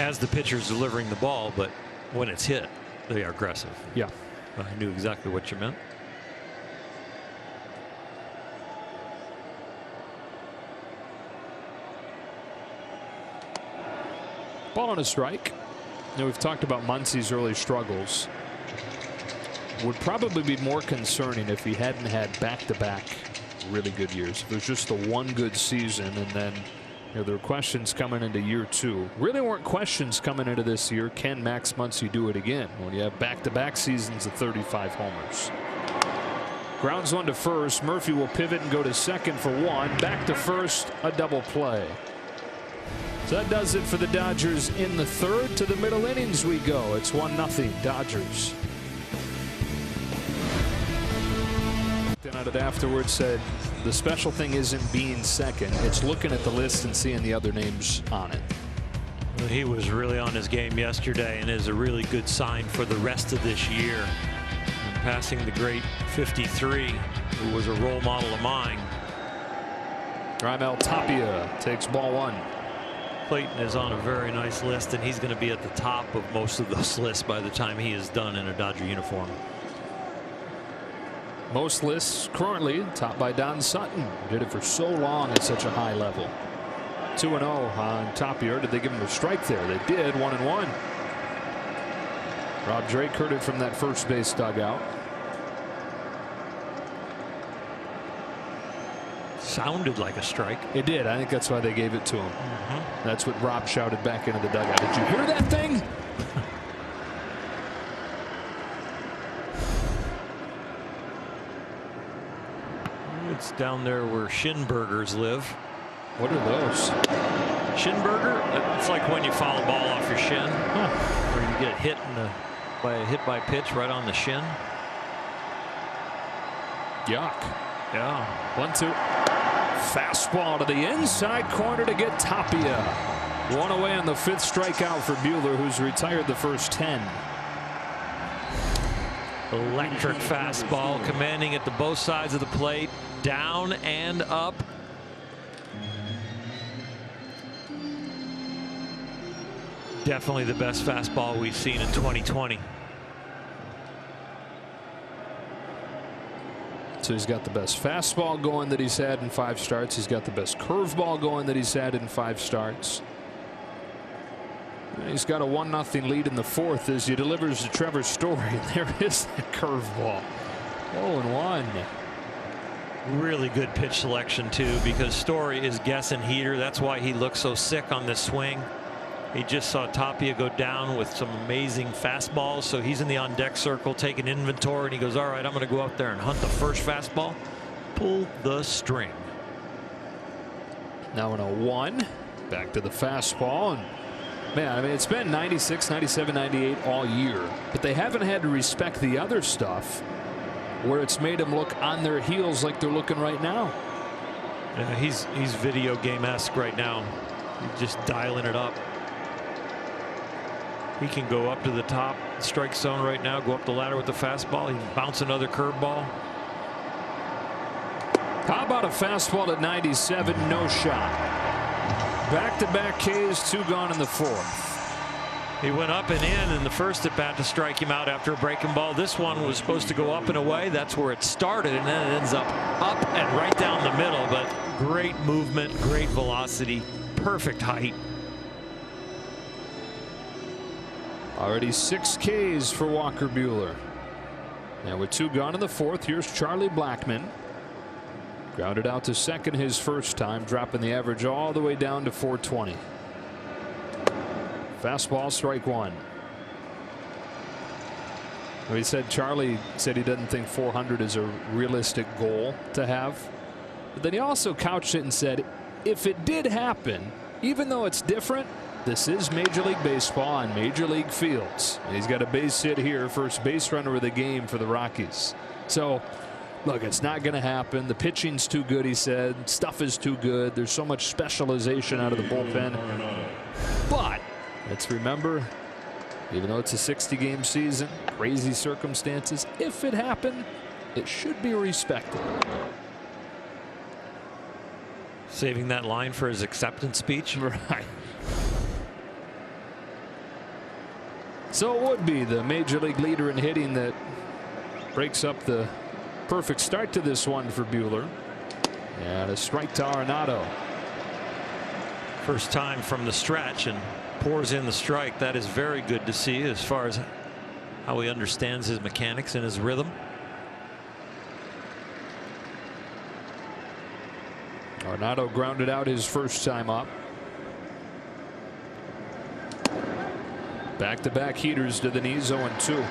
As the pitcher's delivering the ball, but when it's hit, they are aggressive. Yeah. I knew exactly what you meant. Ball on a strike. Now, we've talked about Muncy's early struggles. Would probably be more concerning if he hadn't had back-to-back really good years. If it was just the one good season, and then there were questions coming into year 2. Really weren't questions coming into this year. Can Max Muncy do it again when you have back-to-back seasons of 35 homers? Grounds one to first. Murphy will pivot and go to second for 1. Back to first, a double play. So that does it for the Dodgers in the third. To the middle innings we go. It's 1-0 Dodgers. Out it afterwards, said the special thing isn't being second, it's looking at the list and seeing the other names on it. Well, he was really on his game yesterday and is a really good sign for the rest of this year. And passing the great 53, who was a role model of mine. Raimel Tapia takes ball 1. Clayton is on a very nice list, and he's going to be at the top of most of those lists by the time he is done in a Dodger uniform. Most lists currently topped by Don Sutton. Did it for so long at such a high level. 2-0 on Tapia. Did they give him a strike there? They did. 1-1. Rob Drake heard it from that first base dugout. Sounded like a strike. It did. I think that's why they gave it to him. That's what Rob shouted back into the dugout. Did you hear that thing? It's down there where shin burgers live. What are those? Shin burger? It's like when you foul a ball off your shin, or you get hit by a hit by pitch right on the shin. Yuck. Yeah. 1-2. Fastball to the inside corner to get Tapia. One away on the 5th strikeout for Buehler, who's retired the first 10. Electric fastball, commanding at both sides of the plate, down and up. Definitely the best fastball we've seen in 2020. So he's got the best fastball going that he's had in 5 starts. He's got the best curveball going that he's had in 5 starts. He's got a 1-0 lead in the 4th as he delivers to Trevor Story. There is that curveball. 0-1. Really good pitch selection too, because Story is guessing heater. That's why he looks so sick on this swing. He just saw Tapia go down with some amazing fastballs, so he's in the on deck circle taking inventory, and he goes, all right, I'm going to go out there and hunt the first fastball. Pull the string. Now in a 1, back to the fastball, and man, I mean, it's been 96, 97, 98 all year, but they haven't had to respect the other stuff where it's made them look on their heels like they're looking right now. Yeah, he's video game-esque right now. He's just dialing it up. He can go up to the top strike zone right now, go up the ladder with the fastball. He can bounce another curveball. How about a fastball at 97? No shot. Back-to-back Ks, 2 gone in the 4th. He went up and in the first at bat to strike him out after a breaking ball. This one was supposed to go up and away. That's where it started, and then it ends up and right down the middle. But great movement, great velocity, perfect height. Already 6 Ks for Walker Buehler. Now with 2 gone in the 4th, here's Charlie Blackmon. Grounded out to second his first time, dropping the average all the way down to 420. Fastball, strike 1. Well, he said Charlie said he doesn't think 400 is a realistic goal to have. But then he also couched it and said, if it did happen, even though it's different, this is Major League Baseball on Major League fields. And he's got a base hit here, first base runner of the game for the Rockies. So, look, it's not going to happen. The pitching's too good, he said. Stuff is too good. There's so much specialization out of the bullpen. But let's remember, even though it's a 60-game season, crazy circumstances, if it happened, it should be respected. Saving that line for his acceptance speech. Right. So it would be the Major League leader in hitting that breaks up the perfect start to this one for Buehler. And a strike to Arenado. First time from the stretch and pours in the strike. That is very good to see as far as how he understands his mechanics and his rhythm. Arenado grounded out his first time up. Back-to-back heaters to the knees, 0-2.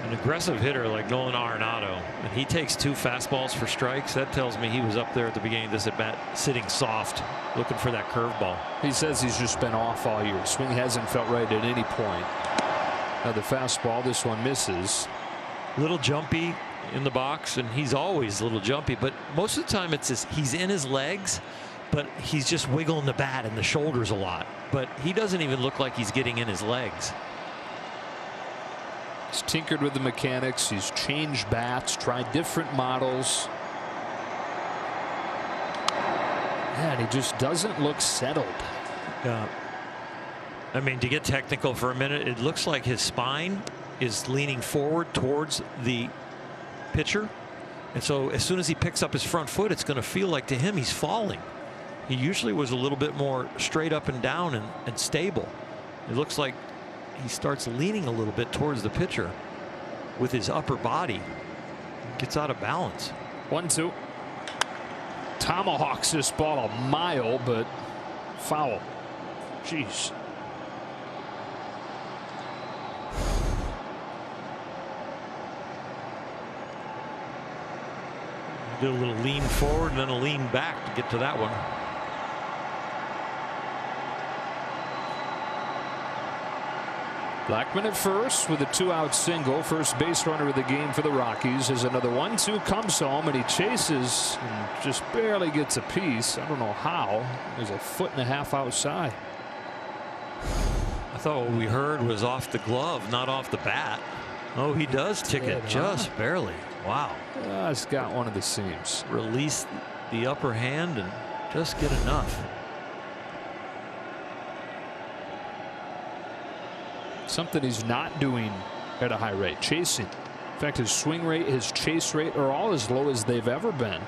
An aggressive hitter like Nolan Arenado, and he takes 2 fastballs for strikes. That tells me he was up there at the beginning of this at bat sitting soft, looking for that curveball. He says he's just been off all year. Swing hasn't felt right at any point. Now the fastball, this one misses. Little jumpy in the box, and he's always a little jumpy, but most of the time it's just he's in his legs, but he's just wiggling the bat and the shoulders a lot. But he doesn't even look like he's getting in his legs. He's tinkered with the mechanics. He's changed bats, tried different models. Yeah, and he just doesn't look settled. Yeah. I mean, to get technical for a minute, it looks like his spine is leaning forward towards the pitcher. And so as soon as he picks up his front foot, it's going to feel like to him he's falling. He usually was a little bit more straight up and down and stable. It looks like he starts leaning a little bit towards the pitcher with his upper body. Gets out of balance. 1-2. Tomahawks this ball a mile, but foul. Jeez. Did a little lean forward and then a lean back to get to that one. Blackman at first with a 2-out single. First base runner of the game for the Rockies. As another 1-2 comes home, and he chases and just barely gets a piece. I don't know how. There's a 1.5 foot outside. I thought what we heard was off the glove, not off the bat. Oh, he does tick it just barely. Wow. It's got one of the seams. Release the upper hand and just get enough. Something he's not doing at a high rate, chasing. In fact, his swing rate, his chase rate are all as low as they've ever been.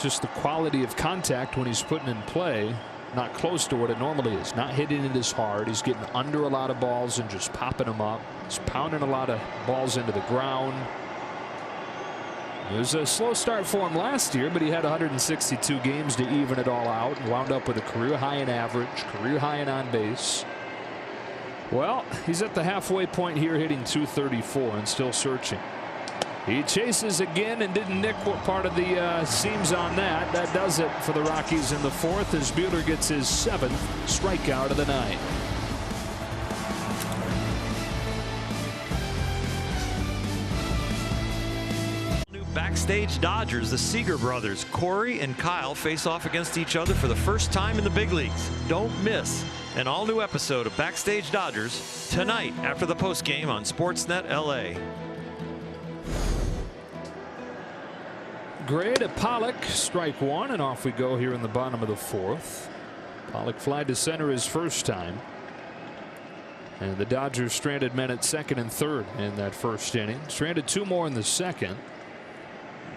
Just the quality of contact when he's putting in play, not close to what it normally is. Not hitting it as hard. He's getting under a lot of balls and just popping them up. He's pounding a lot of balls into the ground. It was a slow start for him last year, but he had 162 games to even it all out and wound up with a career high in average, career high in on base. Well, he's at the halfway point here, hitting .234 and still searching. He chases again and didn't nick what part of the seams on that. That does it for the Rockies in the fourth as Buehler gets his 7th strikeout of the night. Backstage Dodgers, the Seager brothers, Corey and Kyle, face off against each other for the first time in the big leagues. Don't miss an all-new episode of Backstage Dodgers tonight after the postgame on Sportsnet LA. Gray to Pollock, strike one, and off we go here in the bottom of the fourth. Pollock flied to center his first time. And the Dodgers stranded men at second and third in that first inning. Stranded 2 more in the second.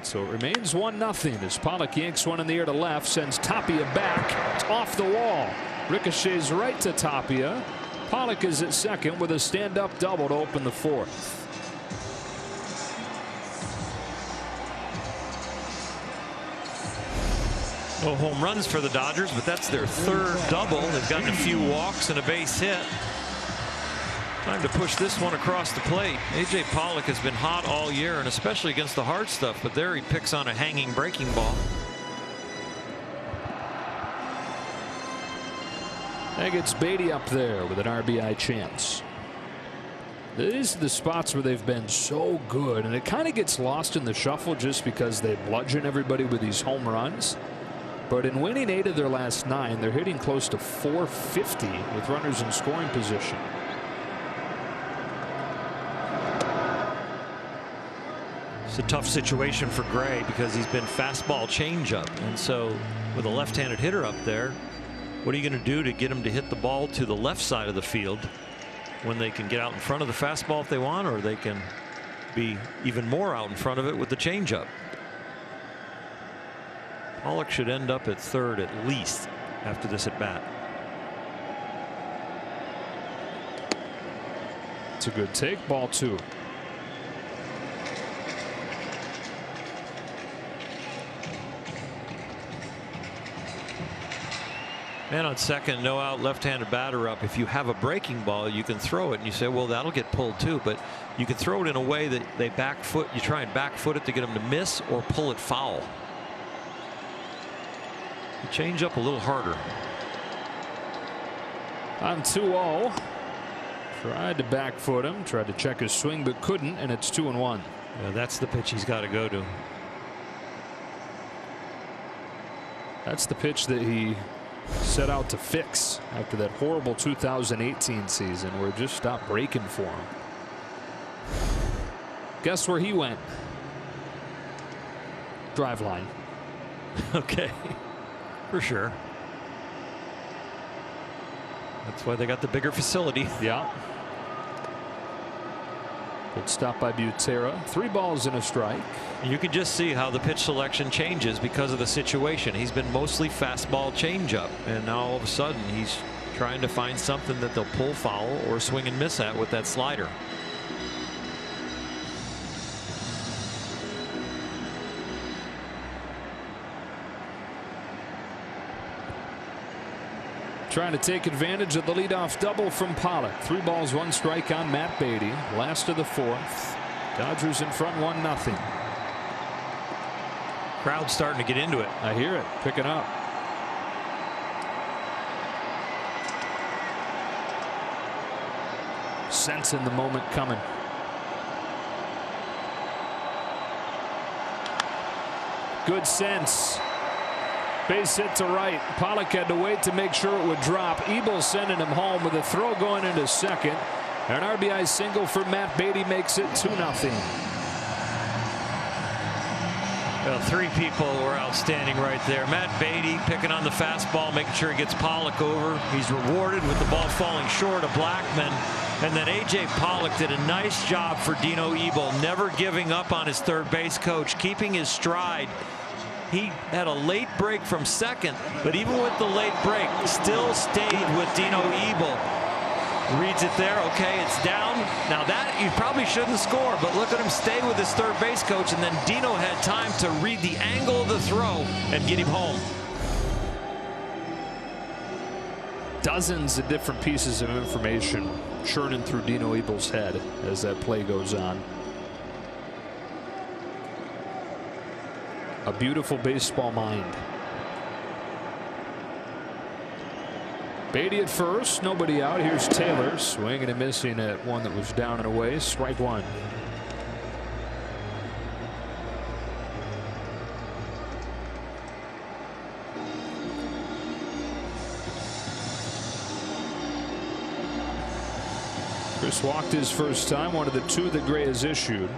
So it remains 1-0 as Pollock yanks one in the air to left, sends Tapia back. It's off the wall. Ricochets right to Tapia. Pollock is at second with a stand-up double to open the fourth. No home runs for the Dodgers, but that's their 3rd double. They've gotten a few walks and a base hit. Time to push this one across the plate. A.J. Pollock has been hot all year, and especially against the hard stuff, but there he picks on a hanging breaking ball. That gets Beatty up there with an RBI chance. These are the spots where they've been so good, and it kind of gets lost in the shuffle just because they bludgeon everybody with these home runs. But in winning 8 of their last 9, they're hitting close to .450 with runners in scoring position. It's a tough situation for Gray because he's been fastball changeup, and so with a left-handed hitter up there, what are you going to do to get him to hit the ball to the left side of the field when they can get out in front of the fastball if they want, or they can be even more out in front of it with the changeup? Pollock should end up at third at least after this at bat. It's a good take. Ball 2. Man on second, no out, left-handed batter up. If you have a breaking ball, you can throw it, and you say, well, that'll get pulled too. But you can throw it in a way that they back foot. You try and back foot it to get them to miss or pull it foul. You change up a little harder. On 2-0. Tried to back foot him, tried to check his swing, but couldn't, and it's 2-1. Yeah, that's the pitch he's got to go to. That's the pitch that he set out to fix after that horrible 2018 season where it just stopped breaking for him. Guess where he went? Drive line. Okay, for sure. That's why they got the bigger facility. Yeah. Good stop by Butera. 3 balls and a strike. You can just see how the pitch selection changes because of the situation. He's been mostly fastball changeup, and now all of a sudden he's trying to find something that they'll pull foul or swing and miss at with that slider. Trying to take advantage of the leadoff double from Pollock. 3 balls, 1 strike on Matt Beatty. Last of the fourth. Dodgers in front 1-0. Crowd's starting to get into it. I hear it picking up. sensing the moment coming. Good sense. Base hit to right. Pollock had to wait to make sure it would drop. Ebel sending him home with a throw going into second. An RBI single for Matt Beatty makes it 2-0. Well, three people were outstanding right there. Matt Beatty picking on the fastball, making sure he gets Pollock over. He's rewarded with the ball falling short of Blackman. And then A.J. Pollock did a nice job for Dino Ebel, never giving up on his third base coach, keeping his stride. He had a late break from second, but even with the late break, still stayed with Dino Ebel. Reads it there. Okay, it's down. Now that you probably shouldn't score, but look at him stay with his third base coach, and then Dino had time to read the angle of the throw and get him home. Dozens of different pieces of information churning through Dino Ebel's head as that play goes on. A beautiful baseball mind. Beatty at first, nobody out. Here's Taylor swinging and missing at one that was down and away. Strike one. Chris walked his first time, one of the two that Gray has issued.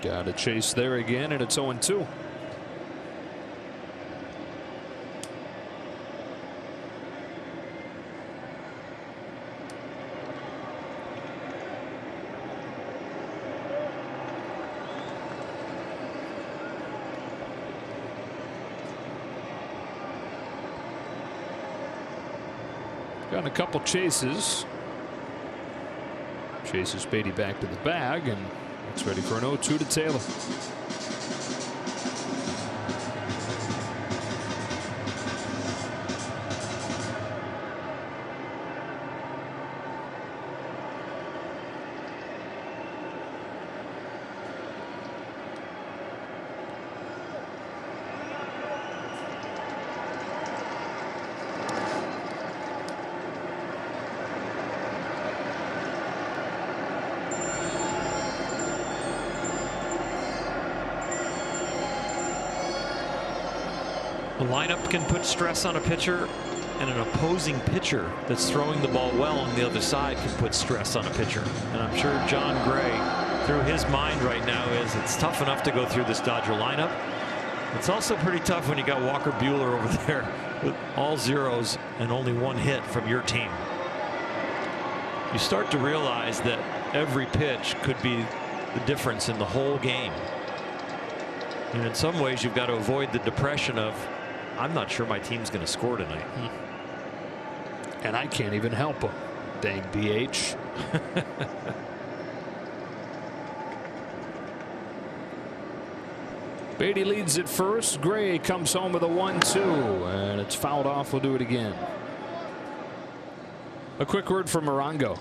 Got a chase there again, and it's 0-2. Got a couple chases. Chases Beatty back to the bag, and it's ready for an 0-2 to Taylor. A lineup can put stress on a pitcher, and an opposing pitcher that's throwing the ball well on the other side can put stress on a pitcher. And I'm sure John Gray, through his mind right now, is it's tough enough to go through this Dodger lineup. It's also pretty tough when you got Walker Buehler over there with all zeros and only one hit from your team. You start to realize that every pitch could be the difference in the whole game. And in some ways, you've got to avoid the depression of, I'm not sure my team's going to score tonight. And I can't even help him. Dang BH. Beatty leads at first. Gray comes home with a 1-2, and it's fouled off. We'll do it again. A quick word from Morongo.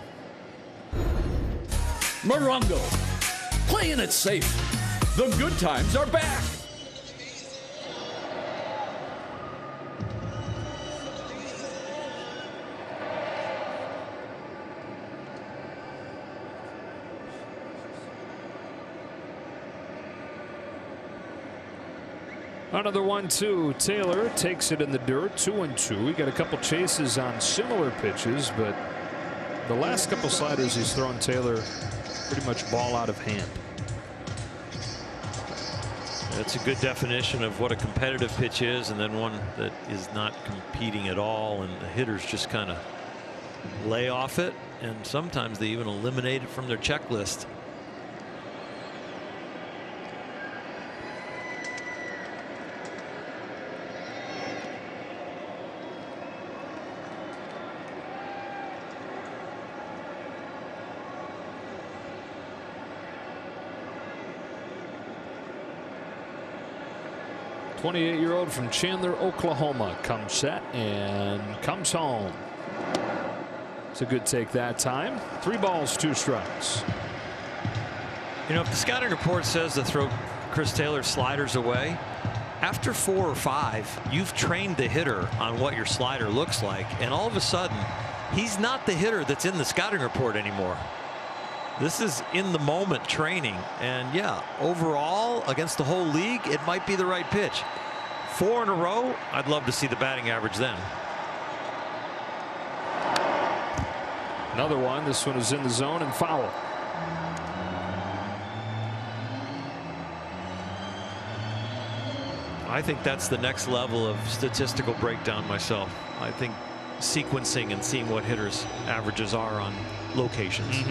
Morongo, playing it safe. The good times are back. Another 1-2. Taylor takes it in the dirt. 2-2. He got a couple chases on similar pitches, but the last couple sliders he's thrown Taylor pretty much ball out of hand. That's a good definition of what a competitive pitch is, and then one that is not competing at all, and the hitters just kind of lay off it, and sometimes they even eliminate it from their checklist. A 28-year-old from Chandler, Oklahoma, comes set and comes home. It's a good take that time. 3 balls, 2 strikes. You know, if the scouting report says to throw Chris Taylor's sliders away. After 4 or 5, you've trained the hitter on what your slider looks like, and all of a sudden, he's not the hitter that's in the scouting report anymore. This is in the moment training, and yeah, overall against the whole league, it might be the right pitch. 4 in a row, I'd love to see the batting average then. Another one. This one is in the zone and foul. I think that's the next level of statistical breakdown myself. I think sequencing and seeing what hitters' averages are on locations.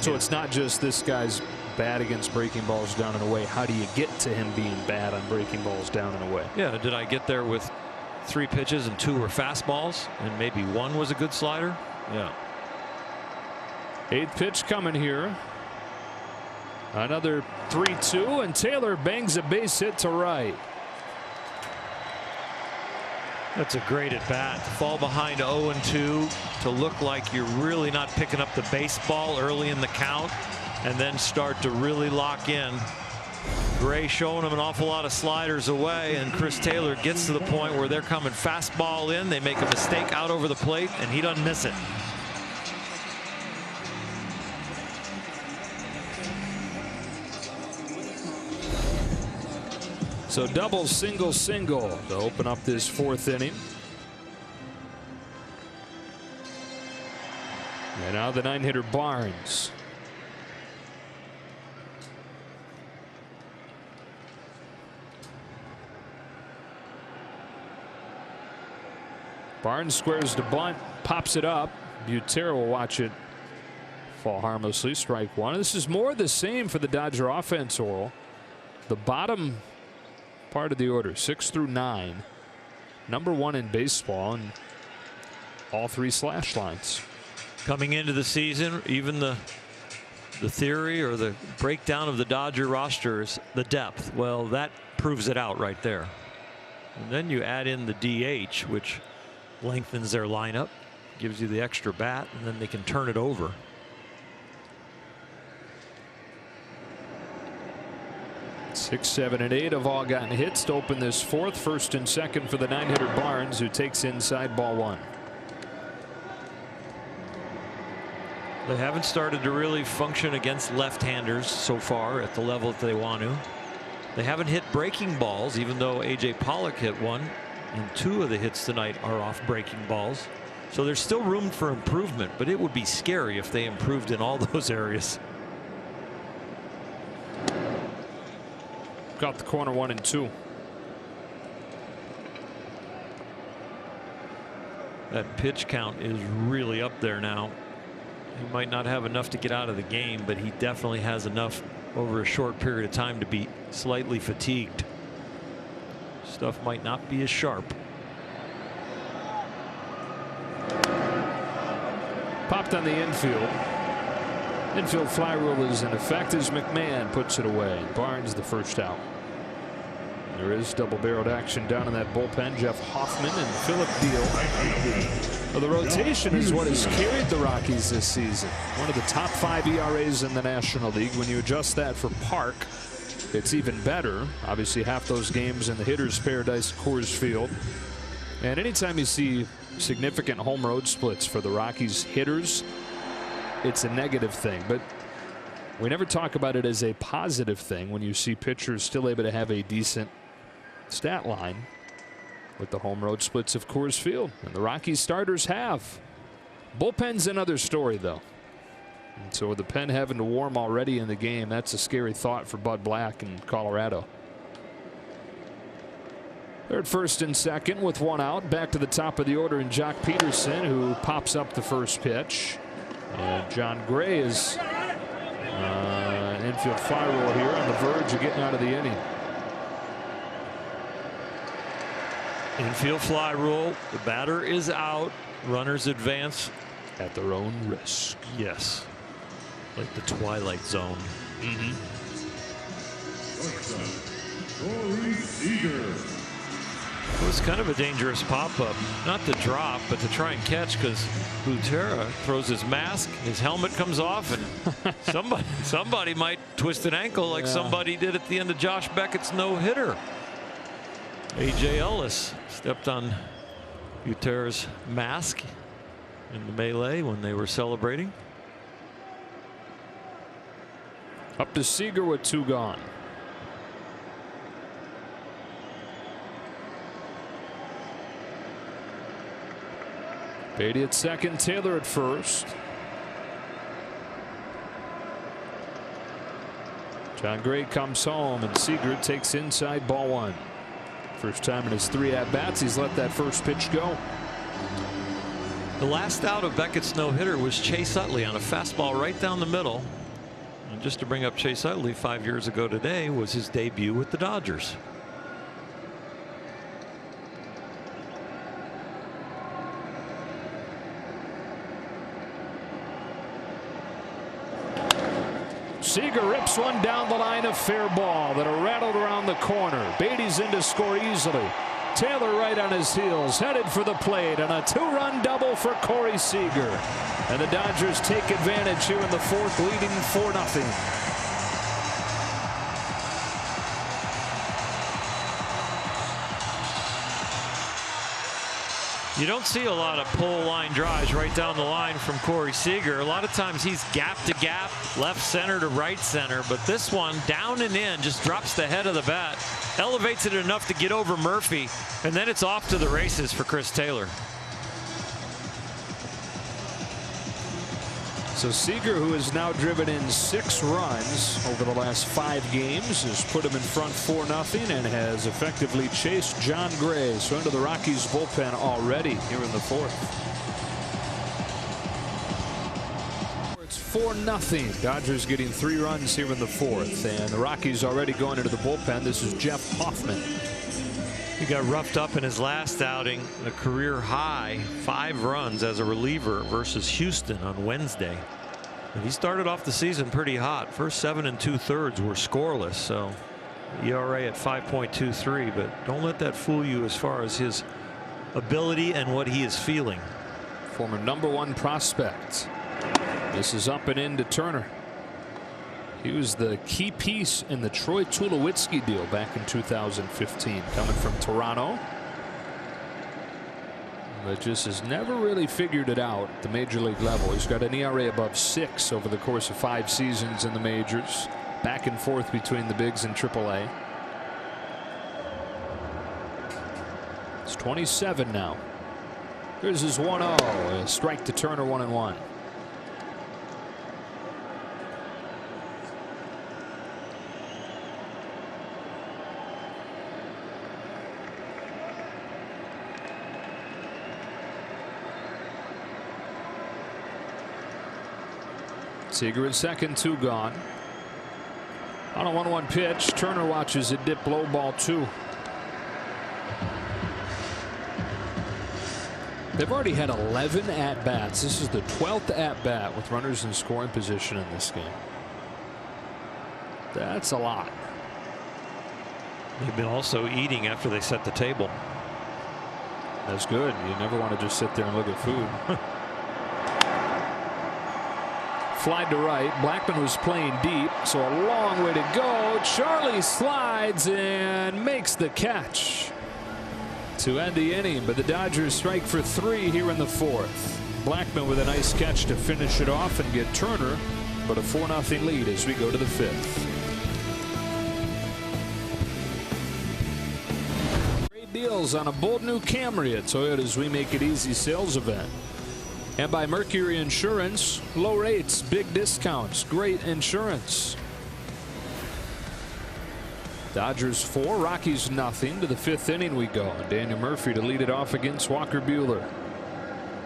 So it's not just this guy's bad against breaking balls down and away. How do you get to him being bad on breaking balls down and away? Yeah, did I get there with 3 pitches and 2 were fastballs and maybe 1 was a good slider? Yeah. 8th pitch coming here. Another 3-2, and Taylor bangs a base hit to right. That's a great at bat. Fall behind 0-2 to look like you're really not picking up the baseball early in the count, and then start to really lock in. Gray showing him an awful lot of sliders away, and Chris Taylor gets to the point where they're coming fastball in. They make a mistake out over the plate, and he doesn't miss it. So double, single, single to open up this 4th inning. And now the 9-hitter Barnes. Barnes squares to bunt, pops it up. Butera will watch it fall harmlessly. Strike 1. This is more the same for the Dodger offense, Orel. The bottom part of the order, 6 through 9, number 1 in baseball, and all 3 slash lines. Coming into the season, even the theory or the breakdown of the Dodger rosters, the depth, well, that proves it out right there. And then you add in the DH, which lengthens their lineup, gives you the extra bat, and then they can turn it over. Six, 7, and 8 have all gotten hits to open this 4th. 1st and 2nd for the 9-hitter Barnes, who takes inside ball 1. They haven't started to really function against left-handers so far at the level that they want to. They haven't hit breaking balls, even though A.J. Pollock hit one, and 2 of the hits tonight are off breaking balls. So there's still room for improvement, but it would be scary if they improved in all those areas. Got the corner 1 and 2. That pitch count is really up there now. He might not have enough to get out of the game, but he definitely has enough over a short period of time to be slightly fatigued. Stuff might not be as sharp. Popped on the infield. Infield fly rule is in effect as McMahon puts it away. Barnes the first out. There is double-barreled action down in that bullpen. Jeff Hoffman and Phillip Beal. Well, the rotation is what has carried the Rockies this season. One of the top 5 ERAs in the National League. When you adjust that for Park, it's even better. Obviously, half those games in the hitter's paradise, Coors Field. And anytime you see significant home road splits for the Rockies hitters, it's a negative thing, but we never talk about it as a positive thing when you see pitchers still able to have a decent stat line with the home road splits of Coors Field, and the Rockies starters have. Bullpen's another story, though. And so with the pen having to warm already in the game, that's a scary thought for Bud Black in Colorado. They're at 1st and 2nd with 1 out. Back to the top of the order in Jock Peterson, who pops up the first pitch. And John Gray is infield fly roll here on the verge of getting out of the inning. Infield fly rule. The batter is out. Runners advance at their own risk. Yes. Like the Twilight Zone. was kind of a dangerous pop-up, not to drop, but to try and catch, because Butera throws his mask, his helmet comes off, and somebody might twist an ankle like somebody did at the end of Josh Beckett's no-hitter. A.J. Ellis stepped on Butera's mask in the melee when they were celebrating. Up to Seager with 2 gone. Beatty at second, Taylor at first. John Gray comes home, and Seager takes inside ball 1. First time in his 3 at-bats he's let that first pitch go. The last out of Beckett's no-hitter was Chase Utley on a fastball right down the middle. And just to bring up Chase Utley, 5 years ago today was his debut with the Dodgers. Seager rips one down the line, a fair ball that are rattled around the corner. Beatty's in to score easily. Taylor right on his heels, headed for the plate, and a 2-run double for Corey Seager. And the Dodgers take advantage here in the 4th, leading 4-0. You don't see a lot of pull line drives right down the line from Corey Seager. A lot of times he's gap to gap, left center to right center, but this one down and in, just drops the head of the bat, elevates it enough to get over Murphy, and then it's off to the races for Chris Taylor. So Seager, who has now driven in 6 runs over the last 5 games, has put him in front 4-0 and has effectively chased John Gray. So into the Rockies bullpen already here in the 4th. It's 4-0. Dodgers getting 3 runs here in the 4th, and the Rockies already going into the bullpen. This is Jeff Hoffman. He got roughed up in his last outing, a career high 5 runs as a reliever versus Houston on Wednesday. And he started off the season pretty hot. First 7 2/3 were scoreless, so ERA at 5.23, but don't let that fool you as far as his ability and what he is feeling. Former #1 prospect. This is up and in to Turner. He was the key piece in the Troy Tulowitzki deal back in 2015, coming from Toronto. But just has never really figured it out at the major league level. He's got an ERA above 6 over the course of 5 seasons in the majors. Back and forth between the bigs and AAA. It's 27 now. Here's his 1-0. A strike to Turner, 1-1. Seager at second, 2 gone. On a 1-1 pitch, Turner watches it dip low, ball 2. They've already had 11 at-bats. This is the 12th at-bat with runners in scoring position in this game. That's a lot. They've been also eating after they set the table. That's good. You never want to just sit there and look at food. Fly to right. Blackman was playing deep, so a long way to go. Charlie slides and makes the catch to end the inning, but the Dodgers strike for 3 here in the 4th. Blackman with a nice catch to finish it off and get Turner, but a 4-0 lead as we go to the 5th. Great deals on a bold new Camry at Toyota's We Make It Easy sales event. And by Mercury Insurance, low rates, big discounts, great insurance. Dodgers 4, Rockies 0. To the 5th inning we go. Daniel Murphy to lead it off against Walker Buehler.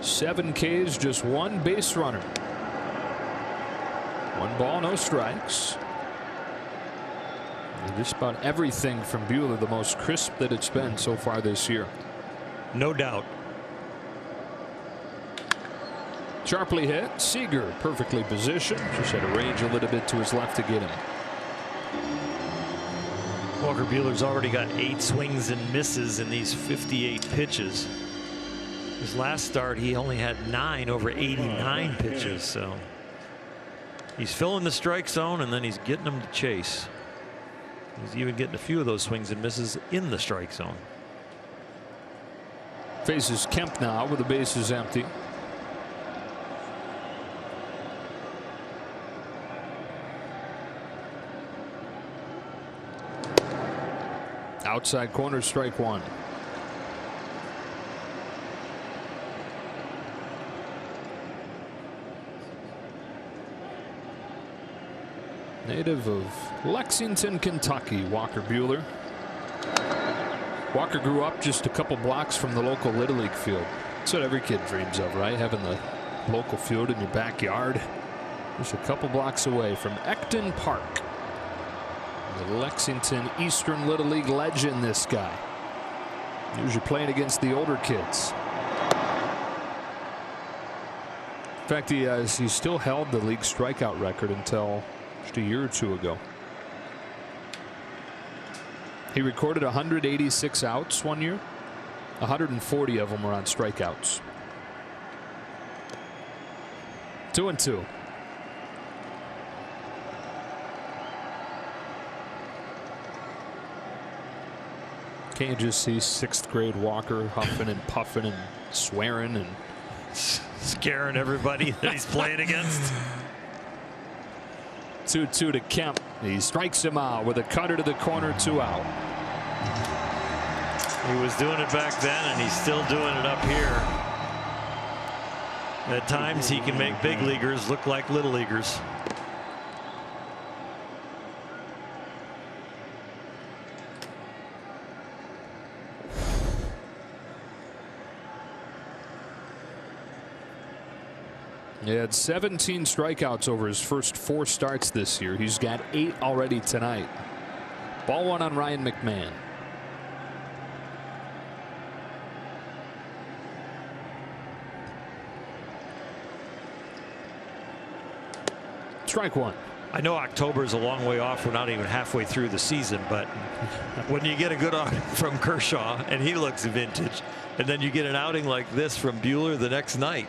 7 Ks, just 1 base runner. 1 ball, no strikes. And just about everything from Buehler, the most crisp that it's been so far this year. No doubt. Sharply hit. Seager perfectly positioned. Just had to range a little bit to his left to get him. Walker Buehler's already got 8 swings and misses in these 58 pitches. His last start, he only had 9 over 89 pitches. So he's filling the strike zone, and then he's getting them to chase. He's even getting a few of those swings and misses in the strike zone. Faces Kemp now with the bases empty. Outside corner, strike one. Native of Lexington, Kentucky, Walker Buehler. Walker grew up just a couple blocks from the local Little League field. That's what every kid dreams of, right? Having the local field in your backyard. Just a couple blocks away from Ecton Park. The Lexington Eastern Little League legend, this guy. Usually playing against the older kids. In fact, he still held the league strikeout record until just a year or two ago. He recorded 186 outs one year. 140 of them were on strikeouts. 2-2. Can't you just see 6th grade Walker huffing and puffing and swearing and scaring everybody that he's playing against? 2-2 to Kemp. He strikes him out with a cutter to the corner, 2 out. He was doing it back then, and he's still doing it up here. At times he can make big leaguers look like little leaguers. He had 17 strikeouts over his first 4 starts this year. He's got 8 already tonight. Ball 1 on Ryan McMahon. Strike 1. I know October is a long way off. We're not even halfway through the season, but when you get a good outing from Kershaw and he looks vintage, and then you get an outing like this from Buehler the next night,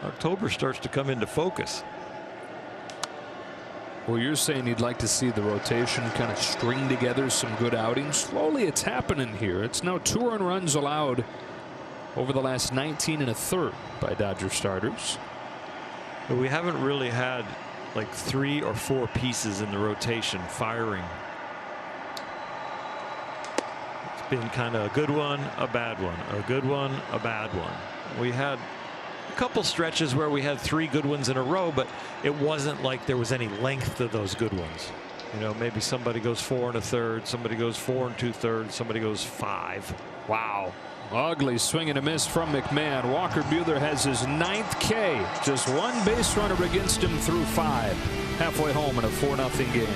October starts to come into focus. Well, you're saying you'd like to see the rotation kind of string together some good outings. Slowly it's happening here. It's now 2 earned runs allowed over the last 19 1/3 by Dodger starters. But we haven't really had like 3 or 4 pieces in the rotation firing. It's been kind of a good one, a bad one, a good one, a bad one. We had a couple stretches where we had 3 good ones in a row, but it wasn't like there was any length to those good ones. You know, maybe somebody goes 4 1/3, somebody goes 4 2/3, somebody goes 5. Wow. Ugly swing and a miss from McMahon. Walker Buehler has his 9th K. Just 1 base runner against him through 5. Halfway home in a 4-0 game.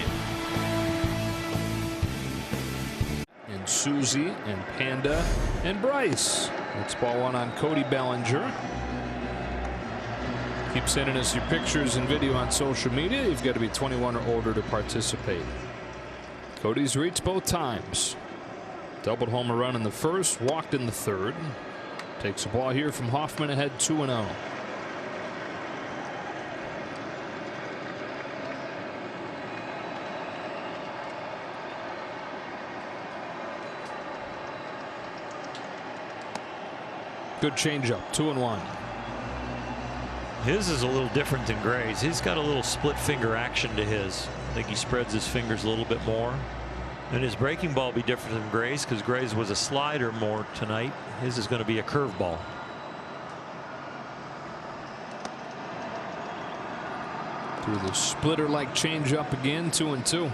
And Susie and Panda and Bryce. It's ball 1 on Cody Bellinger. Keep sending us your pictures and video on social media. You've got to be 21 or older to participate. Cody's reached both times. Doubled home a run in the first, walked in the third. Takes a ball here from Hoffman, ahead 2-0. Good changeup, 2-1. His is a little different than Gray's. He's got a little split finger action to his. I think he spreads his fingers a little bit more. And his breaking ball will be different than Gray's because Gray's was a slider more tonight. His is going to be a curveball. Through the splitter like changeup again, 2-2.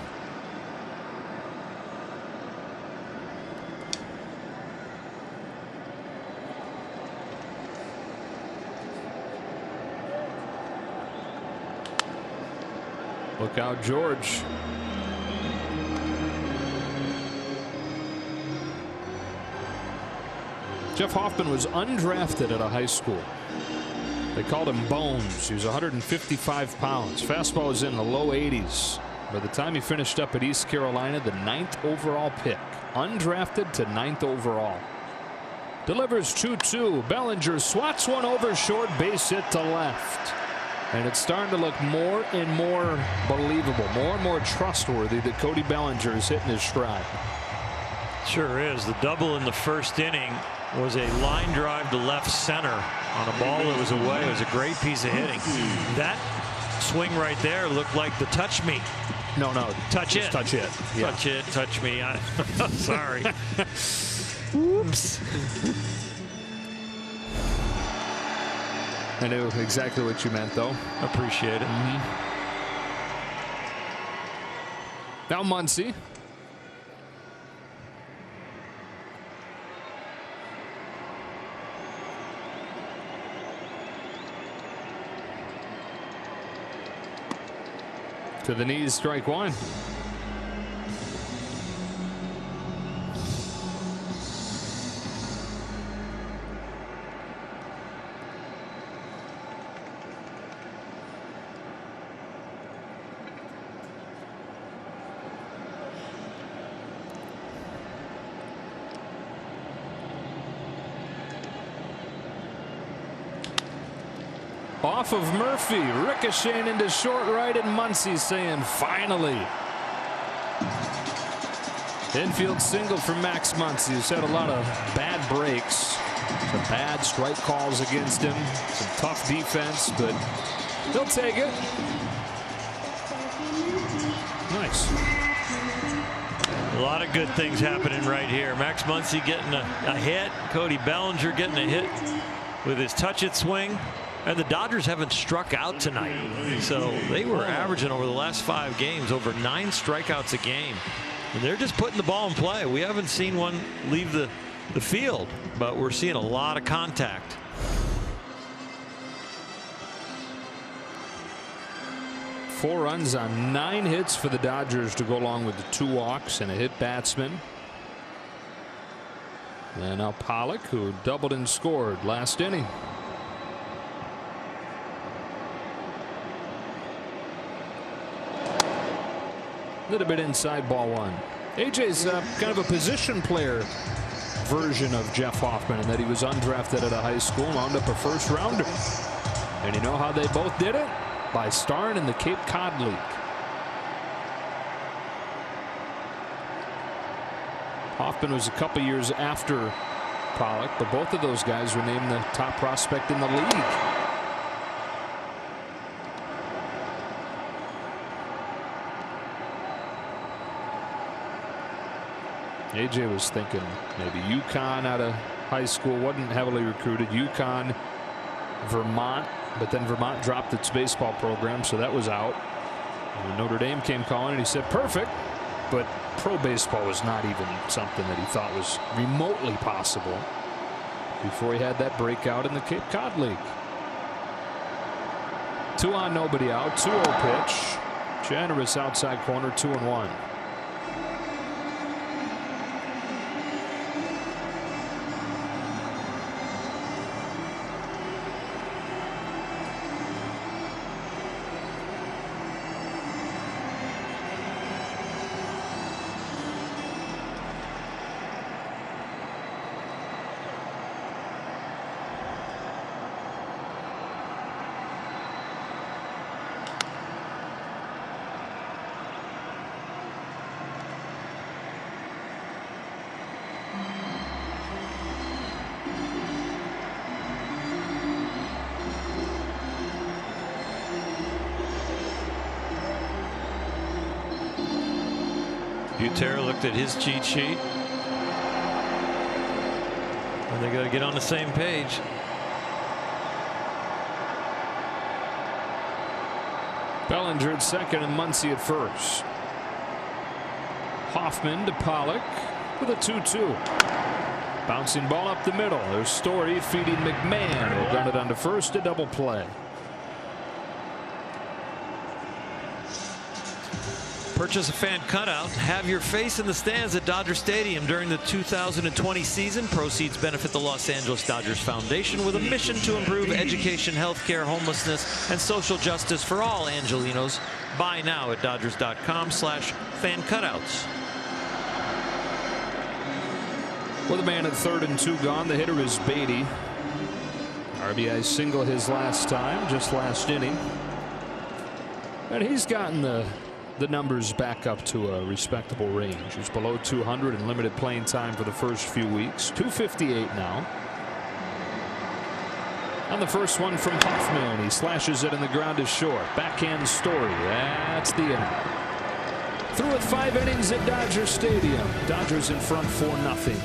Look out, George. Jeff Hoffman was undrafted at a high school. They called him Bones. He was 155 pounds. Fastball was in the low 80s. By the time he finished up at East Carolina, the 9th overall pick, undrafted to 9th overall. Delivers 2-2. Bellinger swats one over short, base hit to left. And it's starting to look more and more believable, more and more trustworthy that Cody Bellinger is hitting his stride. Sure is. The double in the first inning was a line drive to left center on a ball that was away. It was a great piece of hitting. That swing right there looked like the touch me. No, touch it. Touch it. Yeah. Touch it. Touch me. Sorry. Oops. I knew exactly what you meant, though. Appreciate it. Now Muncy. To the knees, strike one. Off of Murphy, ricocheting into short right, and Muncy saying finally. Infield single for Max Muncy, who's had a lot of bad breaks, some bad strike calls against him, some tough defense, but he'll take it. Nice. A lot of good things happening right here. Max Muncy getting a hit, Cody Bellinger getting a hit with his touch it swing. And the Dodgers haven't struck out tonight. So they were averaging over the last 5 games over 9 strikeouts a game. And they're just putting the ball in play. We haven't seen one leave the field, but we're seeing a lot of contact. Four runs on 9 hits for the Dodgers to go along with the 2 walks and a hit batsman. And now Pollock, who doubled and scored last inning. A little bit inside, ball 1. AJ's kind of a position player version of Jeff Hoffman in that he was undrafted at a high school, wound up a first rounder. And you know how they both did it? By starring in the Cape Cod League. Hoffman was a couple years after Pollock, but both of those guys were named the top prospect in the league. AJ was thinking maybe UConn out of high school, wasn't heavily recruited. UConn, Vermont, but then Vermont dropped its baseball program, so that was out. And Notre Dame came calling, and he said perfect, but pro baseball was not even something that he thought was remotely possible before he had that breakout in the Cape Cod League. 2 on, nobody out. 2-0 pitch. Generous outside corner, 2-1. Butera looked at his cheat sheet. And they got to get on the same page. Bellinger at second and Muncy at first. Hoffman to Pollock with a 2-2. Bouncing ball up the middle. There's Story feeding McMahon, who got it onto first, a double play. Purchase a fan cutout. Have your face in the stands at Dodger Stadium during the 2020 season. Proceeds benefit the Los Angeles Dodgers Foundation with a mission to improve education, healthcare, homelessness, and social justice for all Angelinos. Buy now at Dodgers.com/fan-cutouts. With a man at 3rd and 2 gone, the hitter is Beatty. RBI single his last time, just last inning. And he's gotten the numbers back up to a respectable range. He's below 200 in limited playing time for the first few weeks. 258 now. On the first one from Hoffman, he slashes it and the ground is short. Backhand Story. That's the inning. Through with 5 innings at Dodger Stadium. Dodgers in front 4-0.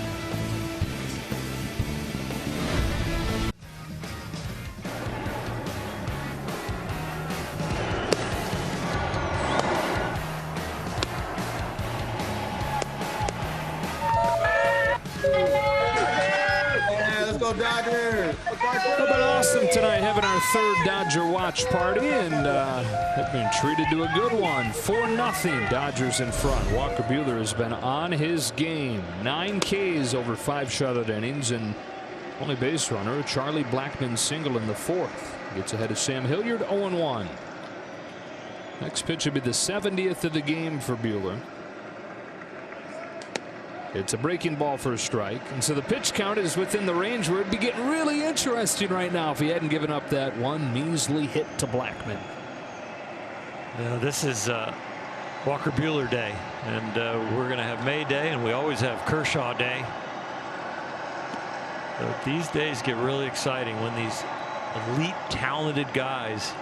It's been awesome tonight having our 3rd Dodger watch party, and have been treated to a good one. 4-0 Dodgers in front. Walker Buehler has been on his game. 9 Ks over 5 shutout innings, and only base runner Charlie Blackmon single in the 4th. Gets ahead of Sam Hilliard. 0-1. Next pitch would be the 70th of the game for Buehler. It's a breaking ball for a strike, and so the pitch count is within the range where it'd be getting really interesting right now if he hadn't given up that one measly hit to Blackmon. Yeah, this is Walker Buehler Day, and we're going to have May Day, and we always have Kershaw Day. But these days get really exciting when these elite, talented guys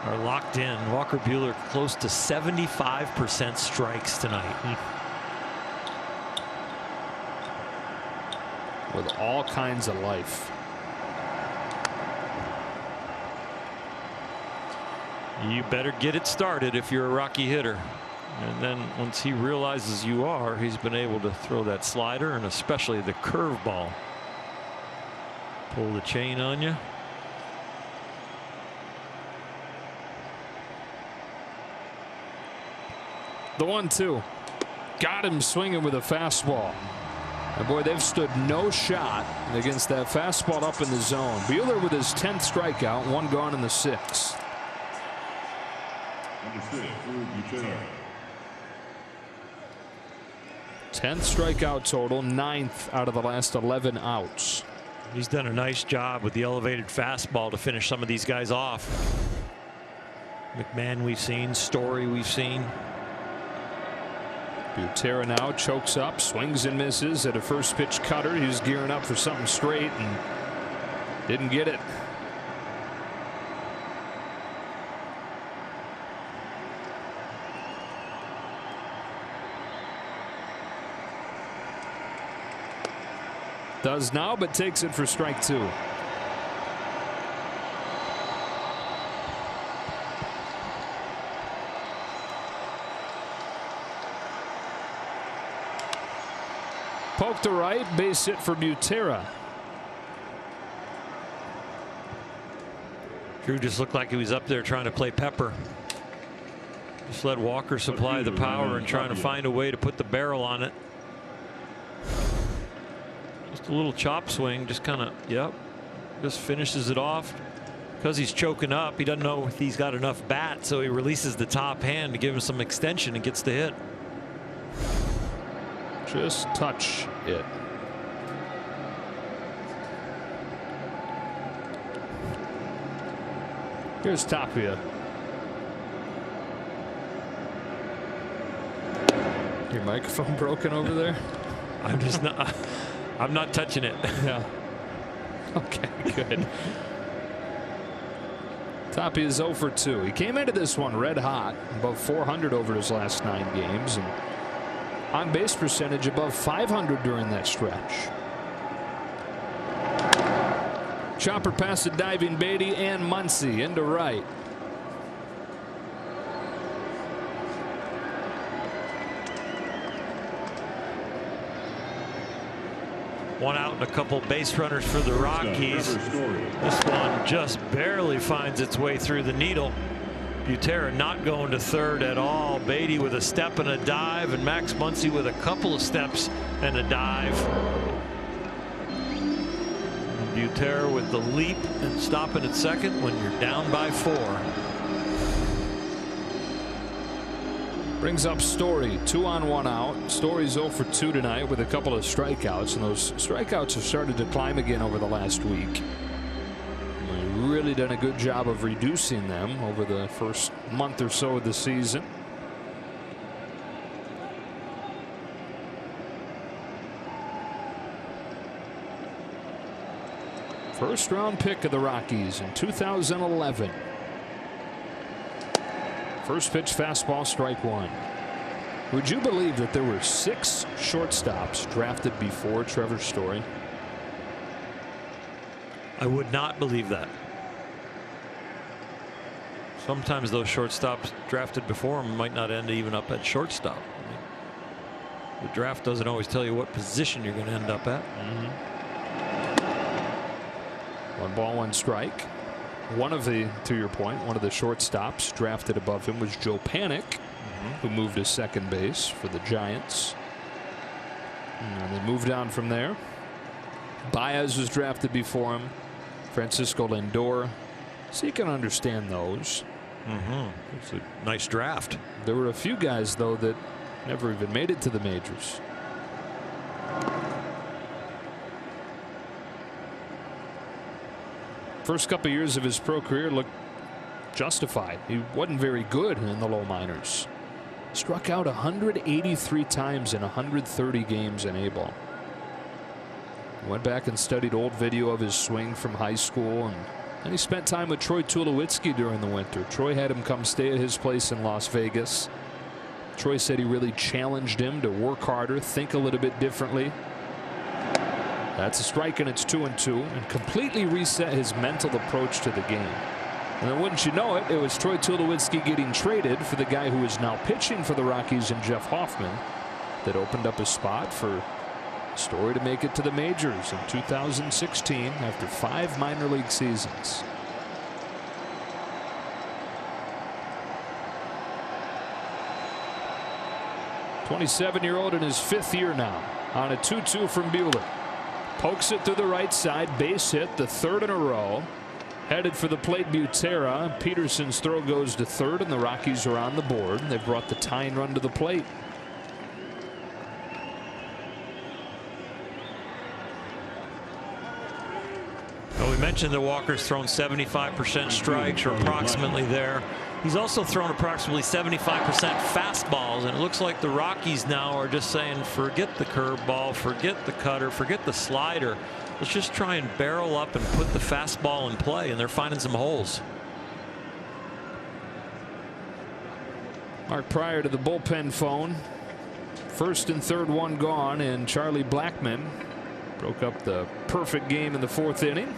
are locked in. Walker Buehler close to 75% strikes tonight. With all kinds of life. You better get it started if you're a Rocky hitter. And then once he realizes you are, he's been able to throw that slider and especially the curveball. Pull the chain on you. The 1-2. Got him swinging with a fastball. And boy, they've stood no shot against that fastball up in the zone. Buehler with his 10th strikeout, 1 gone in the 6th. 10th strikeout total, 9th out of the last 11 outs. He's done a nice job with the elevated fastball to finish some of these guys off. McMahon we've seen, Story we've seen. Butera now chokes up, swings and misses at a first pitch cutter. He was gearing up for something straight and didn't get it. Does now, but takes it for strike 2. Poke to right, base hit for Butera. Drew just looked like he was up there trying to play pepper. Just let Walker supply the power and trying to find a way to put the barrel on it. Just a little chop swing, just kind of, yep, just finishes it off. Because he's choking up, he doesn't know if he's got enough bat, so he releases the top hand to give him some extension and gets the hit. Just touch it. Here's Tapia. Your microphone broken over there? I'm just not. I'm not touching it. Yeah. Okay, good. Tapia is 0 for 2. He came into this one red hot, above 400 over his last 9 games, and on base percentage above 500 during that stretch. Chopper past the diving Beatty and Muncy into right. One out and a couple base runners for the Rockies. This one just barely finds its way through the needle. Butera not going to third at all. Beatty with a step and a dive, and Max Muncy with a couple of steps and a dive. Butera with the leap and stopping at second when you're down by 4. Brings up Story, 2 on 1 out. Story's 0 for 2 tonight with a couple of strikeouts, and those strikeouts have started to climb again over the last week. Really done a good job of reducing them over the first month or so of the season. First round pick of the Rockies in 2011. First pitch fastball, strike 1. Would you believe that there were 6 shortstops drafted before Trevor Story? I would not believe that. Sometimes those shortstops drafted before him might not end even up at shortstop. I mean, the draft doesn't always tell you what position you're going to end up at. 1 ball, 1 strike. One of the, to your point, one of the shortstops drafted above him was Joe Panik, who moved to second base for the Giants. And they moved on from there. Baez was drafted before him. Francisco Lindor. So you can understand those. It's a nice draft. There were a few guys, though, that never even made it to the majors. First couple years of his pro career looked justified. He wasn't very good in the low minors. Struck out 183 times in 130 games in A-ball. Went back and studied old video of his swing from high school, and then he spent time with Troy Tulowitzki during the winter. Troy had him come stay at his place in Las Vegas. Troy said he really challenged him to work harder, think a little bit differently. That's a strike, and it's 2-2, and completely reset his mental approach to the game. And then wouldn't you know it, it was Troy Tulowitzki getting traded for the guy who is now pitching for the Rockies and Jeff Hoffman that opened up a spot for Story to make it to the majors in 2016 after 5 minor league seasons. '27-year-old in his 5th year now on a 2-2 from Buehler. Pokes it through the right side, base hit, the 3rd in a row. Headed for the plate, Butera. Peterson's throw goes to third, and the Rockies are on the board. They've brought the tying run to the plate. Well, we mentioned that Walker's thrown 75% strikes, or approximately there. He's also thrown approximately 75% fastballs, and it looks like the Rockies now are just saying, forget the curveball, forget the cutter, forget the slider. Let's just try and barrel up and put the fastball in play, and they're finding some holes. Mark Pryor to the bullpen phone. 1st and 3rd, 1 gone, and Charlie Blackmon broke up the perfect game in the 4th inning.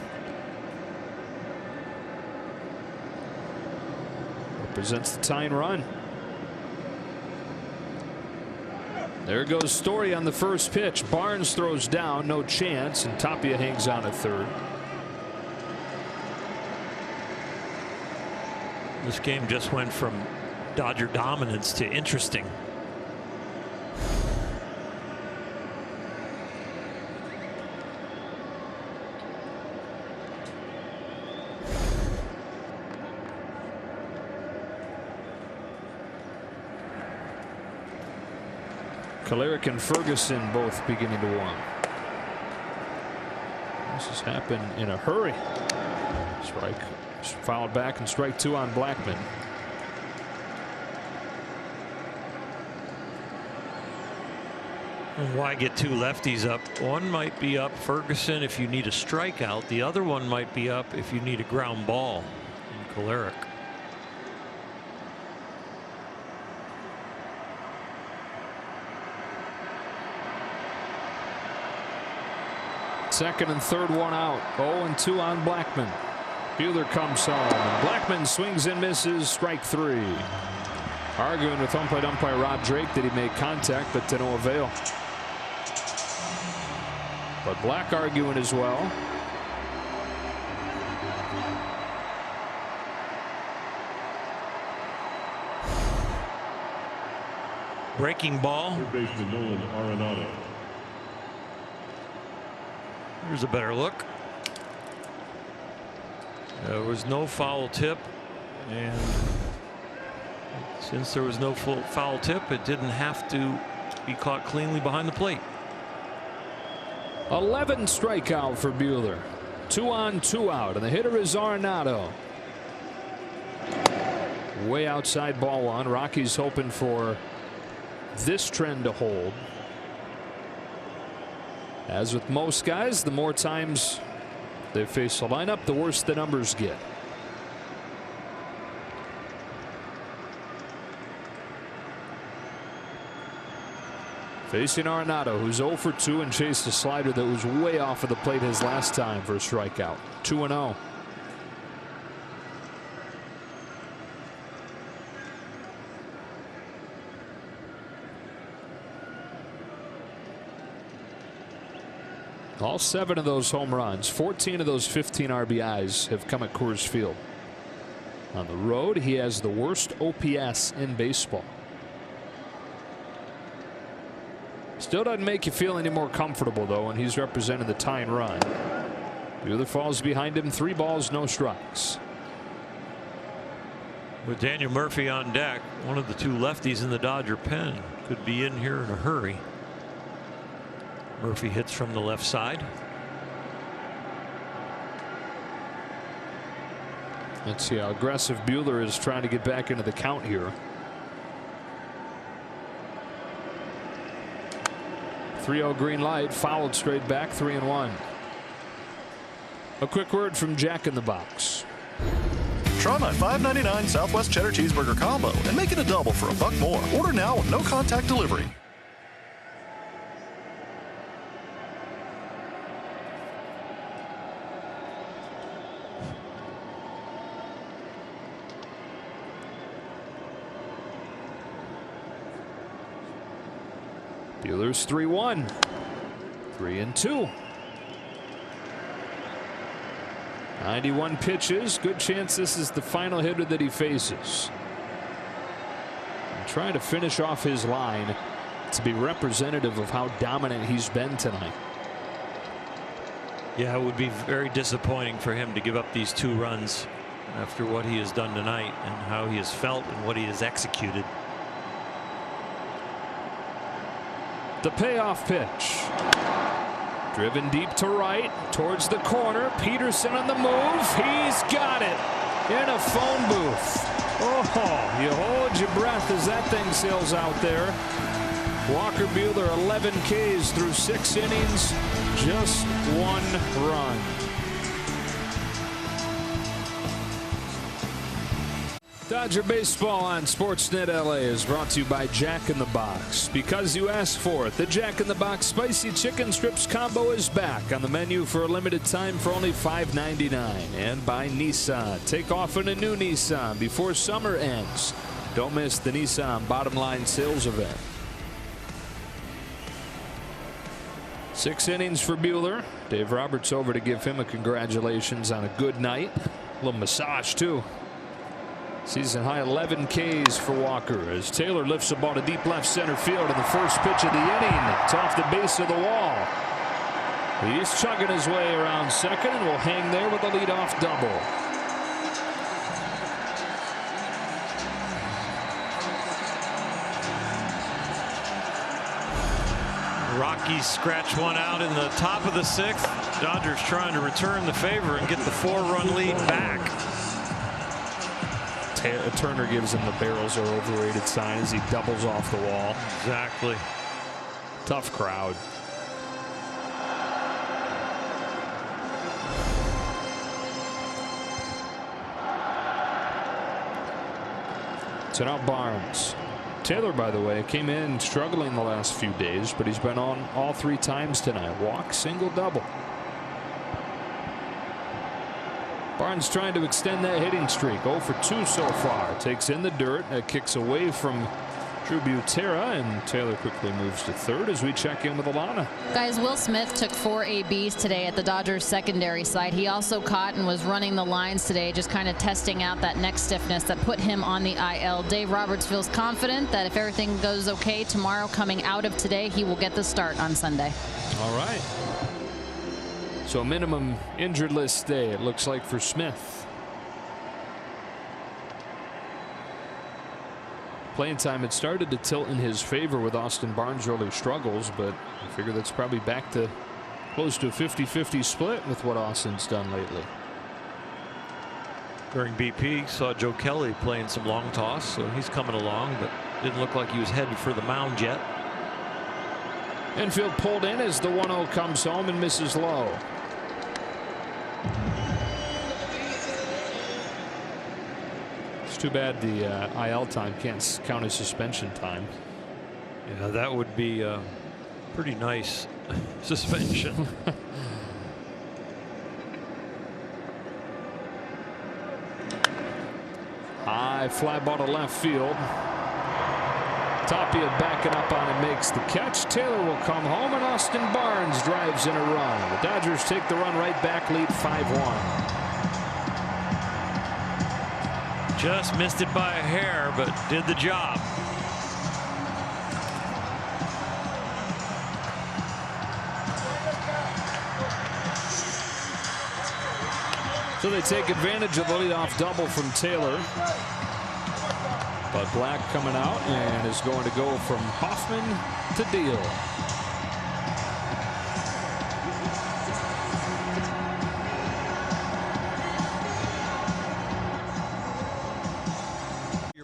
Represents the tying run. There goes Story on the first pitch. Barnes throws down, no chance, and Tapia hangs on at third. This game just went from Dodger dominance to interesting. Kolarek and Ferguson both beginning to warm. This has happened in a hurry. Strike fouled back, and strike 2 on Blackmon. And why get 2 lefties up? One might be up, Ferguson, if you need a strikeout. The other one might be up if you need a ground ball in Kolarek. Second and 3rd, 1 out. 0-2 on Blackmon. Buehler comes home, and Blackmon swings and misses. Strike 3. Arguing with home plate umpire Rob Drake that he made contact, but to no avail. But Black arguing as well. Breaking ball. Third baseman Nolan Arenado. Here's a better look. There was no foul tip, and since there was no foul tip, it didn't have to be caught cleanly behind the plate. 11 strikeout for Buehler. 2 on, 2 out, and the hitter is Arenado. Way outside ball one. Rockies hoping for this trend to hold. As with most guys, the more times they face the lineup, the worse the numbers get. Facing Arenado, who's 0 for 2 and chased a slider that was way off of the plate his last time for a strikeout. 2-0. All 7 of those home runs, 14 of those 15 RBIs have come at Coors Field. On the road, he has the worst OPS in baseball. Still doesn't make you feel any more comfortable, though, when he's representing the tying run. Buehler falls behind him, 3 balls, no strikes. With Daniel Murphy on deck, one of the 2 lefties in the Dodger pen could be in here in a hurry. Murphy hits from the left side. Let's see how aggressive Buehler is trying to get back into the count here. 3-0 green light, fouled straight back, 3-1. A quick word from Jack in the Box. Try my $5.99 Southwest Cheddar Cheeseburger Combo and make it a double for $1 more. Order now with no contact delivery. Buehler's 3-1. 3-2. 91 pitches. Good chance this is the final hitter that he faces. And trying to finish off his line to be representative of how dominant he's been tonight. Yeah, it would be very disappointing for him to give up these 2 runs after what he has done tonight and how he has felt and what he has executed. The payoff pitch. Driven deep to right towards the corner. Peterson on the move. He's got it in a phone booth. Oh, you hold your breath as that thing sails out there. Walker Buehler 11 Ks through 6 innings, just 1 run. Dodger Baseball on Sportsnet LA is brought to you by Jack in the Box. Because you asked for it, the Jack in the Box Spicy Chicken Strips Combo is back on the menu for a limited time for only $5.99. And by Nissan. Take off in a new Nissan before summer ends. Don't miss the Nissan Bottom Line Sales Event. 6 innings for Buehler. Dave Roberts over to give him a congratulations on a good night. A little massage, too. Season high 11 Ks for Walker as Taylor lifts the ball to deep left center field in the first pitch of the inning. It's off the base of the wall. He's chugging his way around second and will hang there with a leadoff double. Rockies scratch one out in the top of the 6th. Dodgers trying to return the favor and get the 4-run lead back. Turner gives him the barrels are overrated sign as he doubles off the wall. Exactly. Tough crowd. So now Barnes. Taylor, by the way, came in struggling the last few days, but he's been on all 3 times tonight. Walk, single, double. Barnes trying to extend that hitting streak. 0 for 2 so far. Takes in the dirt. Kicks away from Drew Butera, and Taylor quickly moves to third as we check in with Alana. Guys, Will Smith took 4 ABs today at the Dodgers secondary side. He also caught and was running the lines today, just kind of testing out that neck stiffness that put him on the IL. Dave Roberts feels confident that if everything goes okay tomorrow coming out of today, he will get the start on Sunday. All right. So minimum injured list day, it looks like, for Smith. Playing time had started to tilt in his favor with Austin Barnes' early struggles, but I figure that's probably back to close to a 50-50 split with what Austin's done lately. During BP, saw Joe Kelly playing some long toss, so he's coming along, but didn't look like he was headed for the mound yet. Infield pulled in as the 1-0 comes home and misses low. Too bad the IL time can't count as suspension time. Yeah, that would be a pretty nice suspension. High fly ball to left field. Tapia backing up on it, makes the catch. Taylor will come home, and Austin Barnes drives in a run. The Dodgers take the run right back, lead 5-1. Just missed it by a hair, but did the job. So they take advantage of the leadoff double from Taylor. But Black coming out and is going to go from Hoffman to Deal.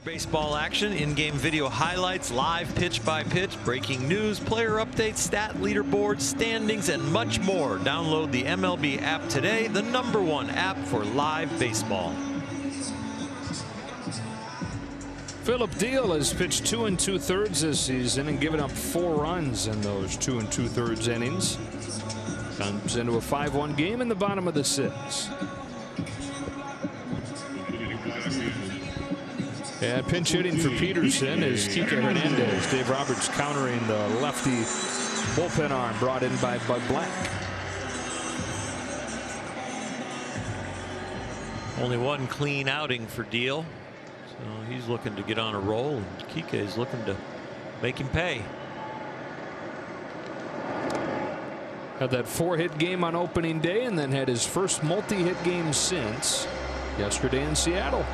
Baseball action, in-game video highlights, live pitch by pitch, breaking news, player updates, stat leaderboards, standings, and much more. Download the MLB app today, the #1 app for live baseball. Philip Deal has pitched 2 2/3 this season and given up 4 runs in those 2 2/3 innings. Comes into a 5-1 game in the bottom of the 6th. And pinch hitting for Peterson is Kike Hernandez. Dave Roberts countering the lefty bullpen arm brought in by Bud Black. Only one clean outing for Deal, so he's looking to get on a roll, and Kike is looking to make him pay. Had that 4-hit game on opening day, and then had his first multi-hit game since yesterday in Seattle.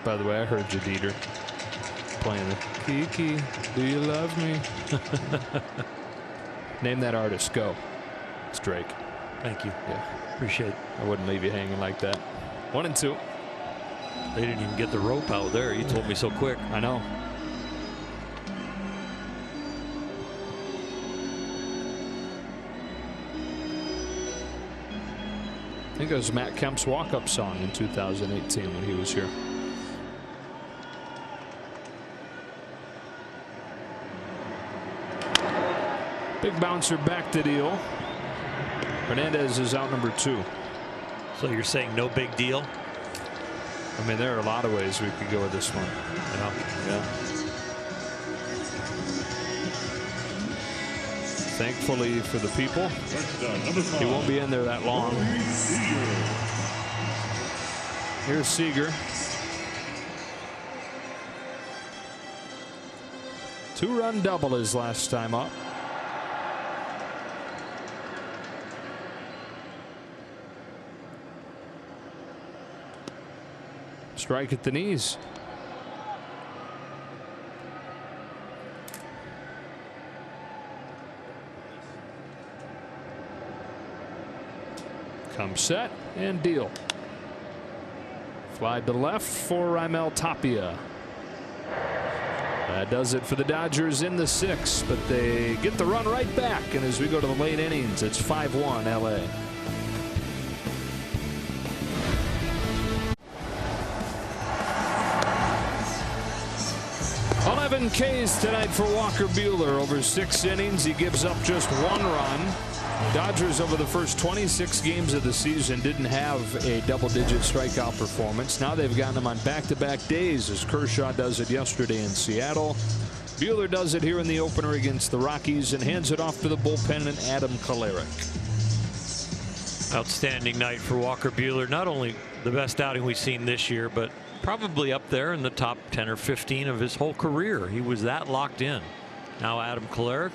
By the way, I heard you, Dieter, playing the Kiki, do you love me? Name that artist. Go. It's Drake. Thank you. Yeah. Appreciate it. I wouldn't leave you hanging like that. 1-2. They didn't even get the rope out there. You told me so quick. I know. I think it was Matt Kemp's walk-up song in 2018 when he was here. Big bouncer back to Deal. Hernandez is out #2. So you're saying no big deal? I mean, there are a lot of ways we could go with this one. Yeah. Thankfully for the people, he won't be in there that long. Here's Seager. 2-run double his last time up. Strike at the knees. Come set and Deal. Fly to left for Raimel Tapia. That does it for the Dodgers in the 6th, but they get the run right back. And as we go to the late innings, it's 5-1 LA. 7 Ks tonight for Walker Buehler. Over 6 innings, he gives up just 1 run. Dodgers over the first 26 games of the season didn't have a double-digit strikeout performance. Now they've gotten him on back-to-back days, as Kershaw does it yesterday in Seattle. Buehler does it here in the opener against the Rockies and hands it off to the bullpen and Adam Kolarek. Outstanding night for Walker Buehler. Not only the best outing we've seen this year, but probably up there in the top 10 or 15 of his whole career. He was that locked in. Now Adam Kolarek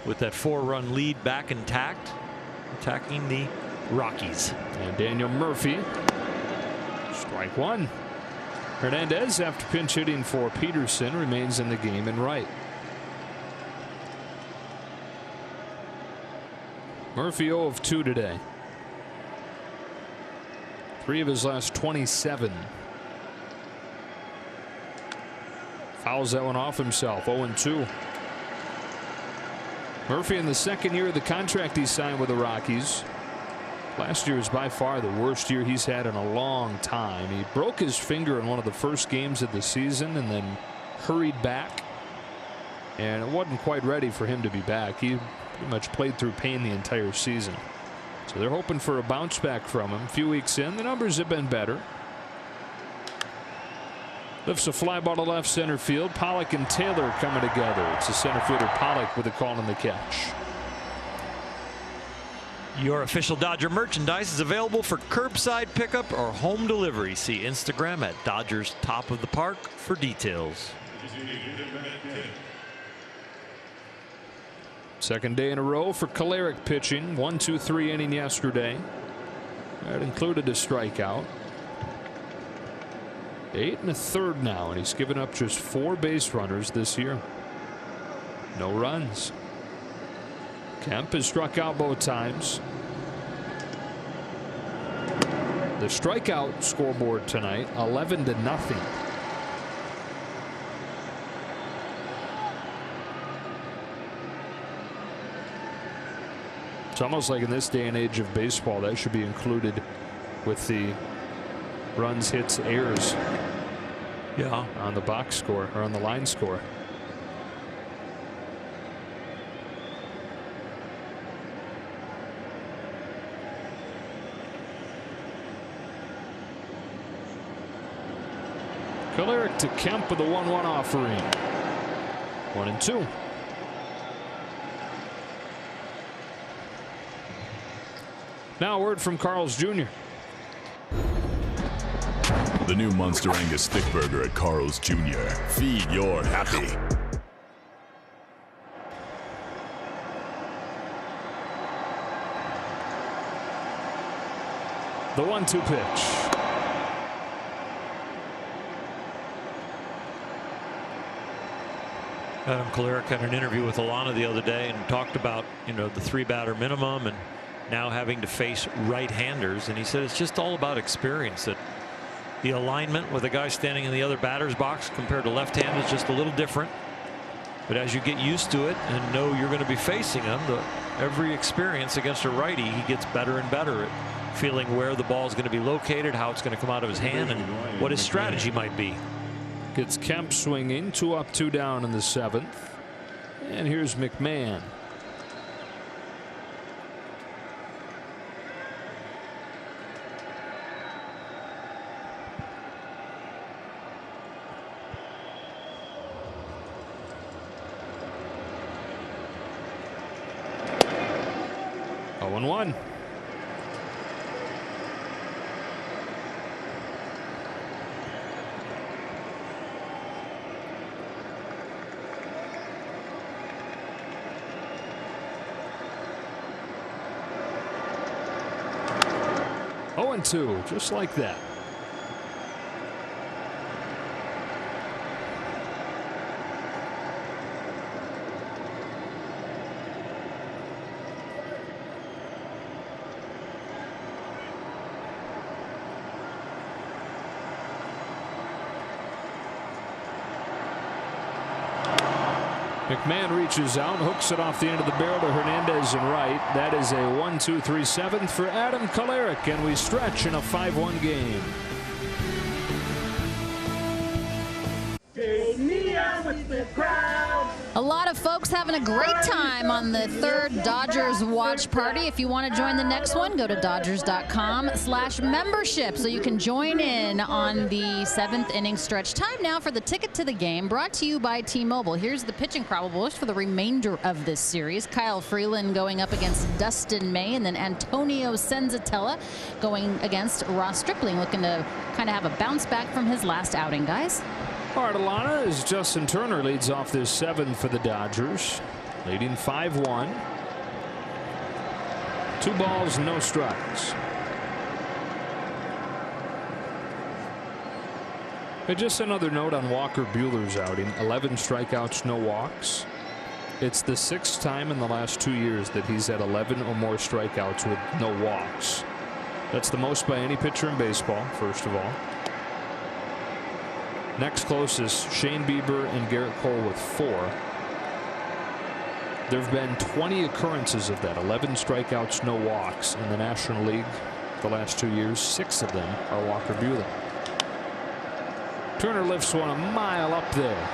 with that 4-run lead back intact, attacking the Rockies. And Daniel Murphy, strike 1. Hernandez, after pinch hitting for Peterson, remains in the game in right. Murphy 0 of 2 today. 3 of his last 27. Fouls that one off himself. 0-2. Murphy in the second year of the contract he signed with the Rockies. Last year is by far the worst year he's had in a long time. He broke his finger in one of the first games of the season and then hurried back. And it wasn't quite ready for him to be back. He pretty much played through pain the entire season. So they're hoping for a bounce back from him. A few weeks in, the numbers have been better. Lifts a fly ball to left center field. Pollock and Taylor coming together. It's the center fielder Pollock with a call on the catch. Your official Dodger merchandise is available for curbside pickup or home delivery. See Instagram at Dodgers Top of the Park for details. Second day in a row for Kolarek pitching. 1-2-3 inning yesterday. That included a strikeout. 8 1/3 now, and he's given up just 4 base runners this year. No runs. Kemp has struck out both times. The strikeout scoreboard tonight, 11-0. It's almost like in this day and age of baseball, that should be included with the runs, hits, errors. Yeah, on the box score or on the line score. Kolarek to Kemp with a 1-1 offering. 1-2. Now a word from Carl's Jr. The new Monster Angus Thick Burger at Carl's Jr. Feed your happy. The 1-2 pitch. Adam Kolarek had an interview with Alana the other day and talked about, the 3-batter minimum and now having to face right-handers, and he said it's just all about experience. That the alignment with a guy standing in the other batter's box compared to left-hand is just a little different. But as you get used to it and know you're going to be facing him, every experience against a righty, he gets better and better at feeling where the ball is going to be located, how it's going to come out of his hand, and what his strategy might be. Gets Kemp swinging. 2 up, 2 down in the 7th. And here's McMahon. Oh, 1-1. Oh, 2, just like that. McMahon reaches out, hooks it off the end of the barrel to Hernandez in right. That is a 1-2-3 7th for Adam Kolarek, and we stretch in a 5-1 game. Take me out with the A lot of folks having a great time on the third Dodgers watch party. If you want to join the next one, go to Dodgers.com/membership so you can join in on the 7th inning stretch. Time now for the ticket to the game, brought to you by T-Mobile. Here's the pitching probables for the remainder of this series. Kyle Freeland going up against Dustin May, and then Antonio Senzatella going against Ross Stripling, looking to kind of have a bounce back from his last outing, guys. All right, Alana, as Justin Turner leads off this 7th for the Dodgers, leading 5-1. 2 balls, no strikes. But just another note on Walker Buehler's outing: 11 strikeouts, no walks. It's the 6th time in the last 2 years that he's had 11 or more strikeouts with no walks. That's the most by any pitcher in baseball, first of all. Next closest, Shane Bieber and Garrett Cole with 4. There have been 20 occurrences of that, 11 strikeouts, no walks in the National League the last 2 years. 6 of them are Walker Buehler. Turner lifts one a mile up there.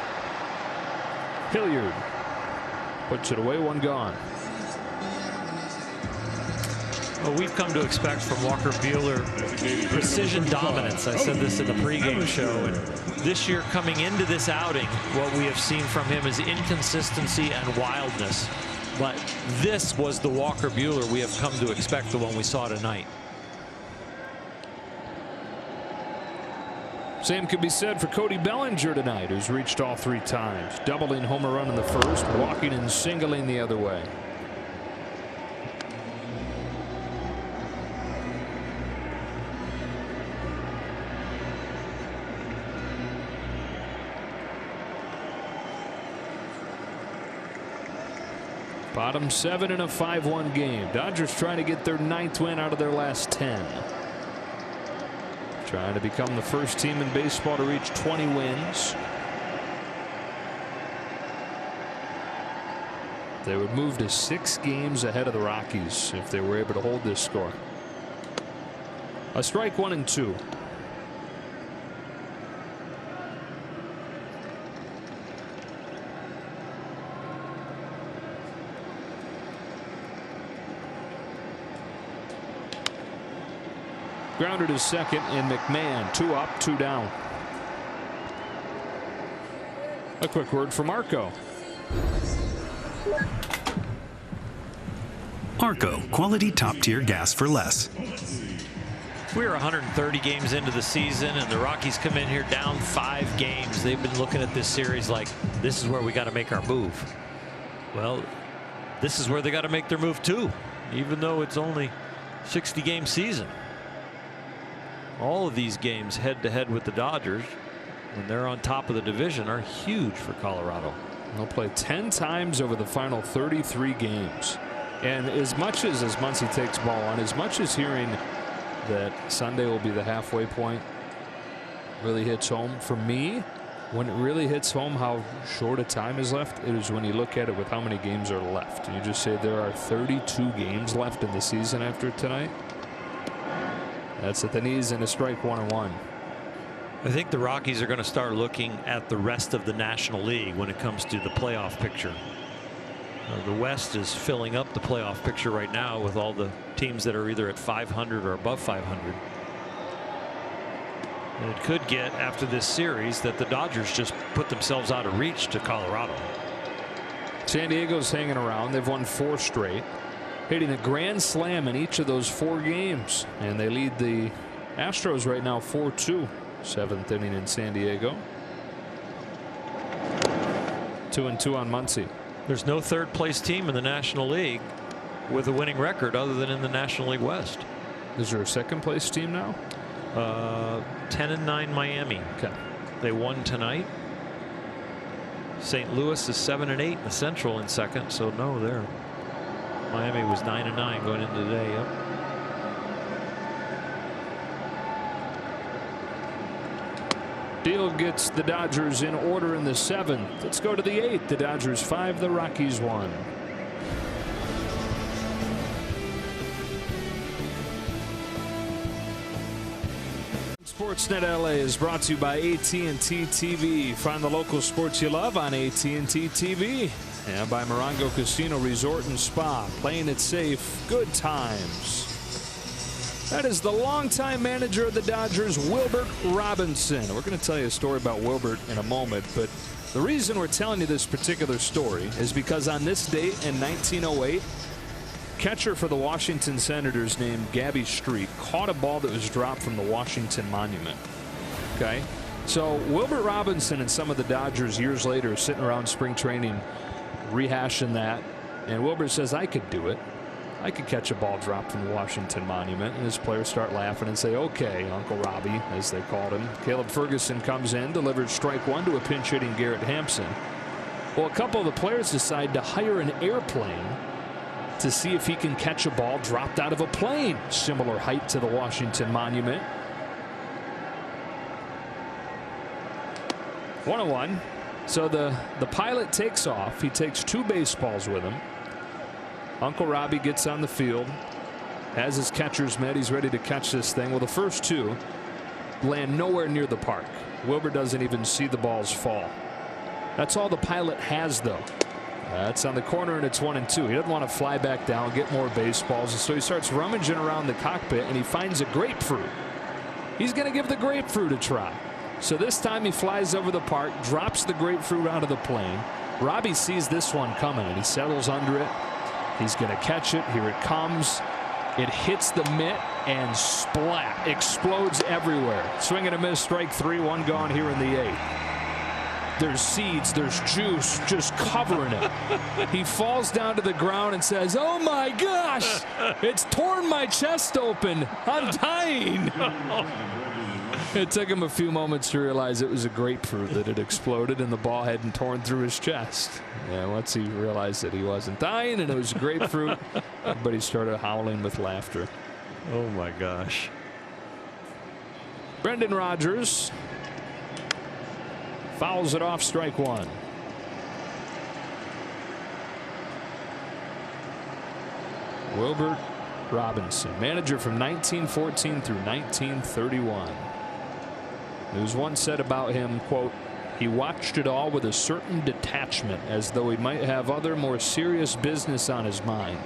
Hilliard puts it away, 1 gone. Well, we've come to expect from Walker Buehler precision dominance. I said this in the pregame show, and this year coming into this outing, what we have seen from him is inconsistency and wildness. But this was the Walker Buehler we have come to expect, the one we saw tonight. Same could be said for Cody Bellinger tonight, who's reached all 3 times, doubling home run in the first, walking and singling the other way. Bottom 7 in a 5-1 game. Dodgers trying to get their 9th win out of their last 10. Trying to become the first team in baseball to reach 20 wins. They would move to 6 games ahead of the Rockies if they were able to hold this score. A strike, 1 and 2. Grounded to second, and McMahon 2 up, 2 down. A quick word from Arco. Arco, quality top-tier gas for less. We're 130 games into the season, and the Rockies come in here down 5 games. They've been looking at this series like, this is where we got to make our move. Well, this is where they got to make their move too, even though it's only 60-game season. All of these games head-to-head with the Dodgers, when they're on top of the division, are huge for Colorado. They'll play 10 times over the final 33 games. And as much as Muncy takes ball on, as much as hearing that Sunday will be the halfway point really hits home, for me, when it really hits home how short a time is left, it is when you look at it with how many games are left. And you just say there are 32 games left in the season after tonight. That's at the knees and a strike, 1-1. I think the Rockies are going to start looking at the rest of the National League when it comes to the playoff picture. The West is filling up the playoff picture right now with all the teams that are either at 500 or above 500. And it could get, after this series, that the Dodgers just put themselves out of reach to Colorado. San Diego's hanging around. They've won 4 straight, hitting a grand slam in each of those 4 games, and they lead the Astros right now 4-2. 7th inning in San Diego. 2-2 on Muncy. There's no third place team in the National League with a winning record other than in the National League West. Is there a second place team now? 10-9 Miami. Okay. They won tonight. St. Louis is 7-8 in the Central in second, so no, there. Miami was 9-9 going into today. Yep. Deal gets the Dodgers in order in the 7th. Let's go to the 8th. The Dodgers 5, the Rockies 1. Sportsnet LA is brought to you by AT&T TV. Find the local sports you love on AT&T TV. And by Morongo Casino Resort and Spa. Playing it safe, good times. That is the longtime manager of the Dodgers, Wilbert Robinson. We're going to tell you a story about Wilbert in a moment, but the reason we're telling you this particular story is because on this date in 1908, catcher for the Washington Senators named Gabby Street caught a ball that was dropped from the Washington Monument. Okay, so Wilbert Robinson and some of the Dodgers years later sitting around spring training rehashing that, and Wilbert says, I could do it. I could catch a ball dropped from the Washington Monument. And his players start laughing and say, okay, Uncle Robbie, as they called him. Caleb Ferguson comes in, delivers strike one to a pinch hitting Garrett Hampson. Well, a couple of the players decide to hire an airplane to see if he can catch a ball dropped out of a plane, similar height to the Washington Monument. 1-1. So the pilot takes off. He takes two baseballs with him. Uncle Robbie gets on the field, has his catcher's mitt. He's ready to catch this thing. Well, the first two land nowhere near the park. Wilbert doesn't even see the balls fall. That's all the pilot has, though. That's on the corner, and it's 1-2. He doesn't want to fly back down, get more baseballs, and so he starts rummaging around the cockpit, and he finds a grapefruit. He's going to give the grapefruit a try. So this time he flies over the park, drops the grapefruit out of the plane. Robbie sees this one coming, and he settles under it. He's going to catch it. Here it comes. It hits the mitt and splat. Explodes everywhere. Swing and a miss, strike three, one gone here in the eighth. There's seeds, there's juice just covering it. He falls down to the ground and says, oh my gosh, it's torn my chest open. I'm dying. It took him a few moments to realize it was a grapefruit that had exploded and the ball hadn't torn through his chest. Yeah, once he realized that he wasn't dying and it was a grapefruit, everybody started howling with laughter. Oh my gosh. Brendan Rodgers fouls it off, strike one. Wilbert Robinson, manager from 1914 through 1931. There was one said about him, quote, he watched it all with a certain detachment as though he might have other more serious business on his mind.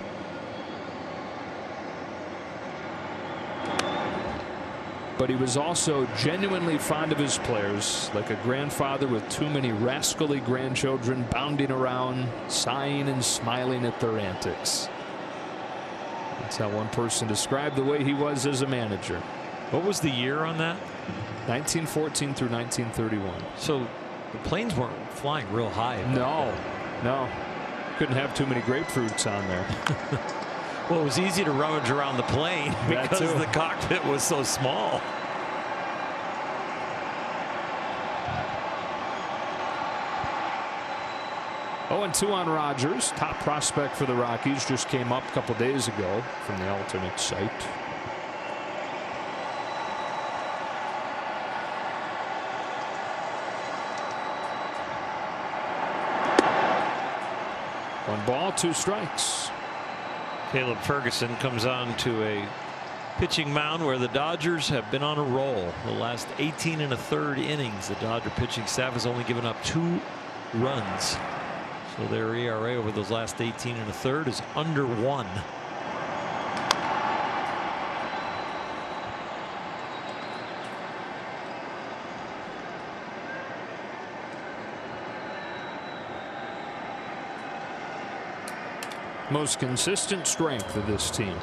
But he was also genuinely fond of his players, like a grandfather with too many rascally grandchildren bounding around, sighing and smiling at their antics. That's how one person described the way he was as a manager. What was the year on that? 1914 through 1931. So the planes weren't flying real high. No. Couldn't have too many grapefruits on there. Well, it was easy to rummage around the plane because the cockpit was so small. Oh, and 2 on Rodgers. Top prospect for the Rockies. Just came up a couple days ago from the alternate site. One ball, 2 strikes. Caleb Ferguson comes on to a pitching mound where the Dodgers have been on a roll. The last 18 1/3 innings, the Dodger pitching staff has only given up 2 runs. So their ERA over those last 18 1/3 is under 1. Most consistent strength of this team.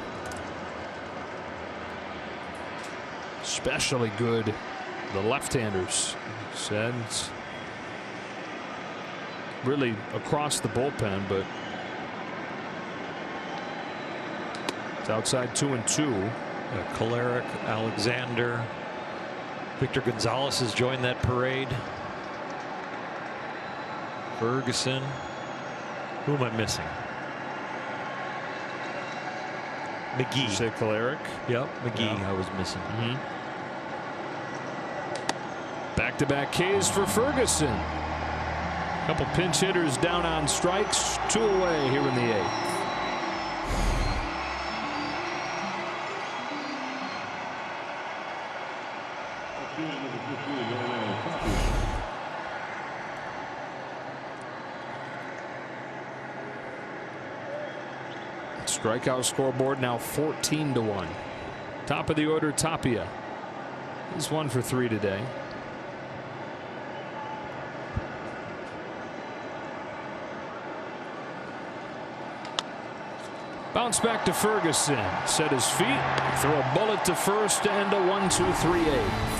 Especially good the left-handers. Said really across the bullpen, but it's outside 2-2. Kolarek, Alexander, Victor Gonzalez has joined that parade. Ferguson. Who am I missing? McGee. Did you say Kolarek? Yep, McGee. Yeah. I was missing. Back-to-back Ks for Ferguson. Couple pinch hitters down on strikes. 2 away here in the 8th. Strikeout scoreboard now 14-1. Top of the order, Tapia. He's 1 for 3 today. Bounce back to Ferguson. Set his feet. Throw a bullet to first and a 1-2-3-8.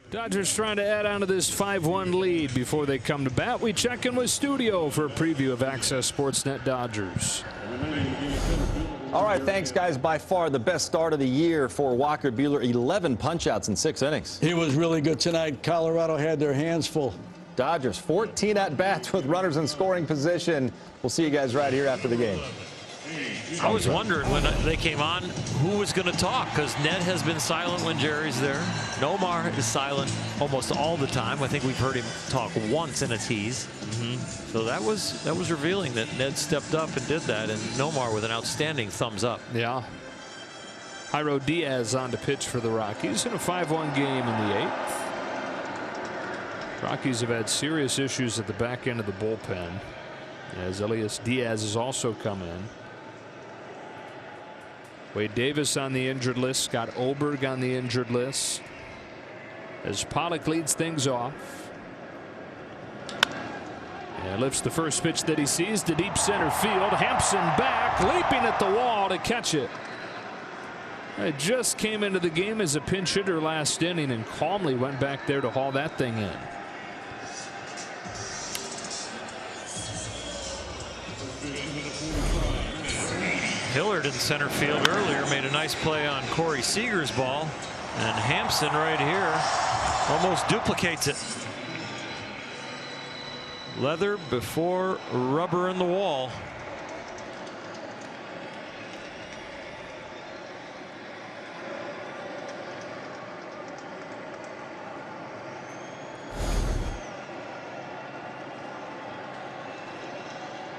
Dodgers trying to add on to this 5-1 lead before they come to bat. We check in with studio for a preview of Access Sportsnet Dodgers. All right, thanks, guys. By far the best start of the year for Walker Buehler. 11 punch-outs in 6 innings. He was really good tonight. Colorado had their hands full. Dodgers 14 at-bats with runners in scoring position. We'll see you guys right here after the game. I was wondering when they came on who was going to talk, because Ned has been silent when Jerry's there. Nomar is silent almost all the time. I think we've heard him talk once in a tease. So that was revealing that Ned stepped up and did that, and Nomar with an outstanding thumbs up. Yeah. Jairo Diaz on to pitch for the Rockies in a 5-1 game in the 8th. Rockies have had serious issues at the back end of the bullpen, as Elias Diaz has also come in. Wade Davis on the injured list. Scott Oberg on the injured list. As Pollock leads things off. And lifts the first pitch that he sees to deep center field. Hampson back, leaping at the wall to catch it. It just came into the game as a pinch hitter last inning and calmly went back there to haul that thing in. Hillard in center field earlier made a nice play on Corey Seager's ball, and Hampson right here almost duplicates it. Leather before rubber in the wall.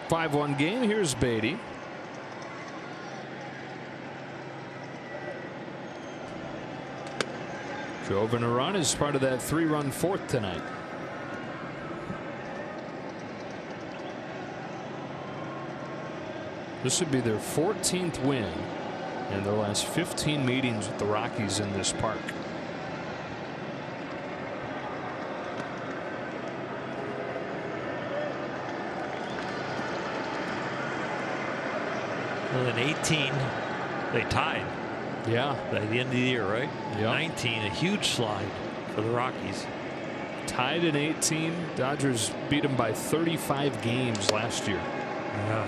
Five-1 game. Here's Beatty. Drove in a run as part of that 3-run fourth tonight. This would be their 14th win in their last 15 meetings with the Rockies in this park. Well, in 18, they tied. Yeah. By the end of the year, right? Yeah. 19, a huge slide for the Rockies. Tied in 18. Dodgers beat them by 35 games last year. Yeah.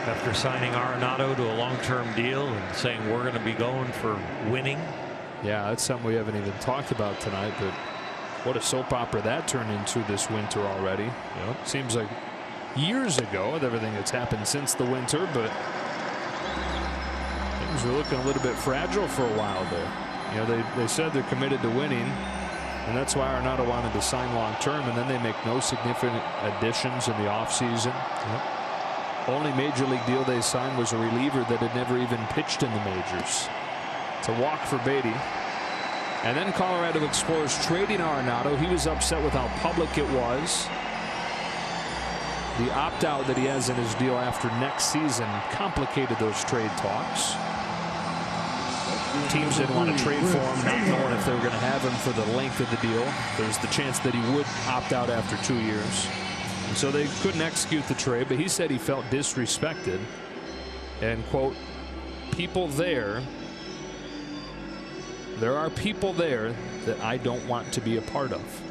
After signing Arenado to a long-term deal and saying we're going to be going for winning. Yeah, that's something we haven't even talked about tonight, but what a soap opera that turned into this winter already. Yep. Seems like years ago with everything that's happened since the winter, but things were looking a little bit fragile for a while there. You know, they said they're committed to winning, and that's why Arenado wanted to sign long-term, and then they make no significant additions in the offseason. Yep. Only major league deal they signed was a reliever that had never even pitched in the majors. It's a walk for Beatty. And then Colorado explores trading Arenado. He was upset with how public it was. The opt-out that he has in his deal after next season complicated those trade talks. Teams didn't want to trade for him, not knowing if they were going to have him for the length of the deal. There's the chance that he would opt out after 2 years. And so they couldn't execute the trade, but he said he felt disrespected. And, quote, there are people there that I don't want to be a part of.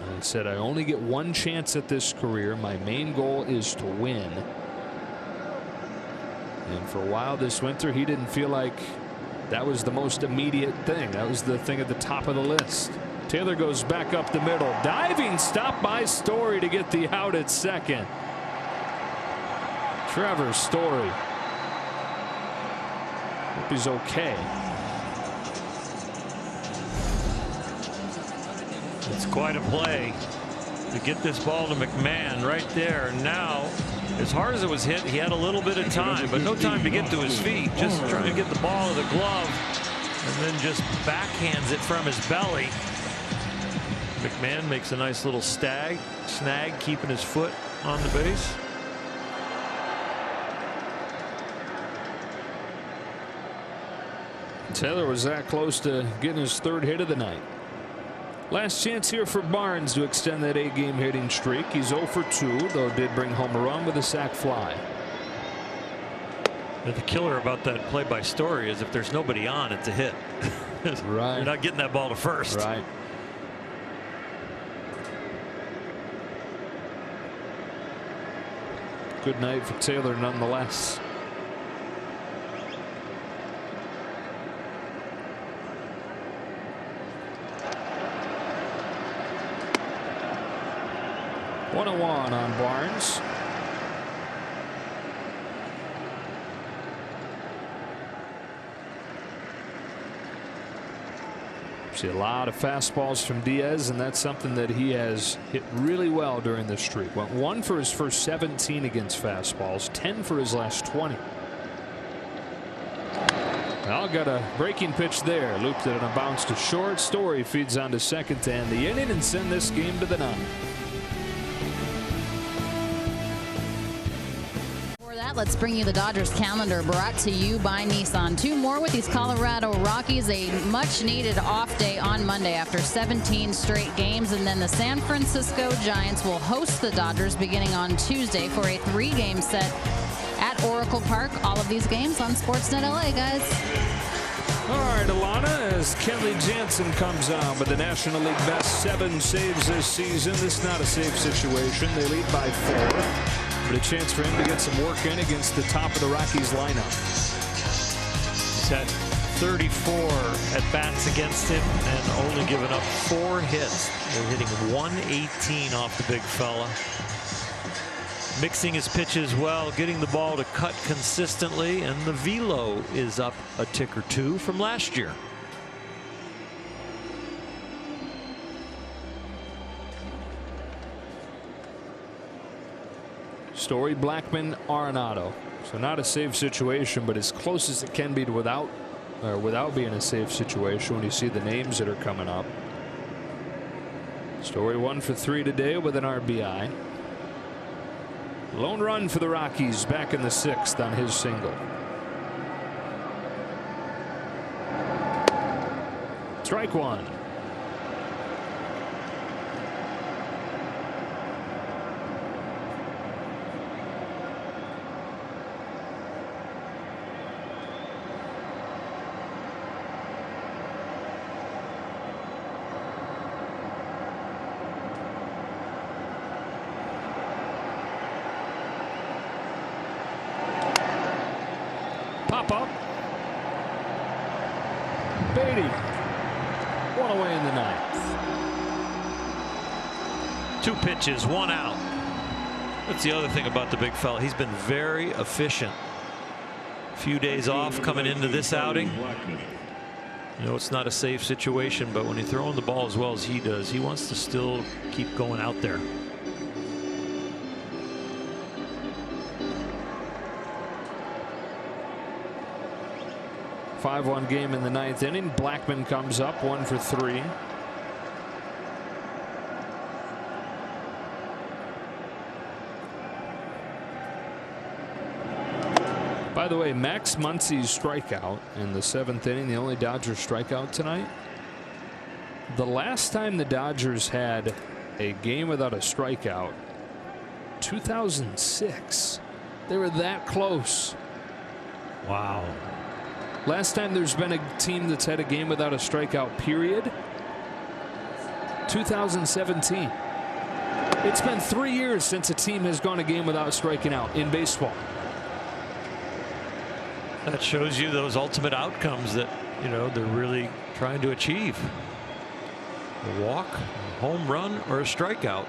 And he said, I only get one chance at this career. My main goal is to win. And for a while this winter, he didn't feel like that was the most immediate thing. That was the thing at the top of the list. Taylor goes back up the middle. Diving stop by Story to get the out at second. Trevor Story. Hope he's okay. It's quite a play. to get this ball to McMahon right there. Now, as hard as it was hit, he had a little bit of time, but no time to get to his feet. Just trying to get the ball to the glove, and then just backhands it from his belly. McMahon makes a nice little snag, keeping his foot on the base. Taylor was that close to getting his 3rd hit of the night. Last chance here for Barnes to extend that 8-game hitting streak. He's 0 for 2, though did bring home a run with a sac fly. And the killer about that play by Story is if there's nobody on, it's a hit. Right. You're not getting that ball to first. Right. Good night for Taylor nonetheless. One and one on Barnes. See a lot of fastballs from Diaz, and that's something that he has hit really well during this streak. Went 1 for his first 17 against fastballs, 10 for his last 20. Well, got a breaking pitch there. Looped it on a bounce to short. Story feeds on to second to end the inning and send this game to the 9th. Let's bring you the Dodgers calendar, brought to you by Nissan. 2 more with these Colorado Rockies. A much-needed off day on Monday after 17 straight games. And then the San Francisco Giants will host the Dodgers beginning on Tuesday for a 3-game set at Oracle Park. All of these games on Sportsnet LA, guys. All right, Alana, as Kenley Jansen comes on with the National League best 7 saves this season. This is not a safe situation. They lead by 4. But a chance for him to get some work in against the top of the Rockies lineup. He's had 34 at-bats against him and only given up 4 hits. They're hitting 118 off the big fella. Mixing his pitches well, getting the ball to cut consistently, and the velo is up a tick or 2 from last year. Story, Blackman, Arenado. So not a safe situation, but as close as it can be to without being a safe situation when you see the names that are coming up. Story 1 for 3 today with an RBI. Lone run for the Rockies back in the 6th on his single. Strike 1. Pop up. Beatty. 1 away in the 9th. 2 pitches, 1 out. That's the other thing about the big fella. He's been very efficient. A few days off coming into this outing. You know, it's not a safe situation, but when you're throwing the ball as well as he does, he wants to still keep going out there. A 5-1 game in the 9th inning. Blackman comes up 1 for 3. By the way, Max Muncy's strikeout in the 7th inning, the only Dodgers strikeout tonight. The last time the Dodgers had a game without a strikeout, 2006. They were that close. Wow. Last time there's been a team that's had a game without a strikeout, period, 2017. It's been 3 years since a team has gone a game without striking out in baseball. That shows you those ultimate outcomes that, you know, they're really trying to achieve. A walk, a home run, or a strikeout.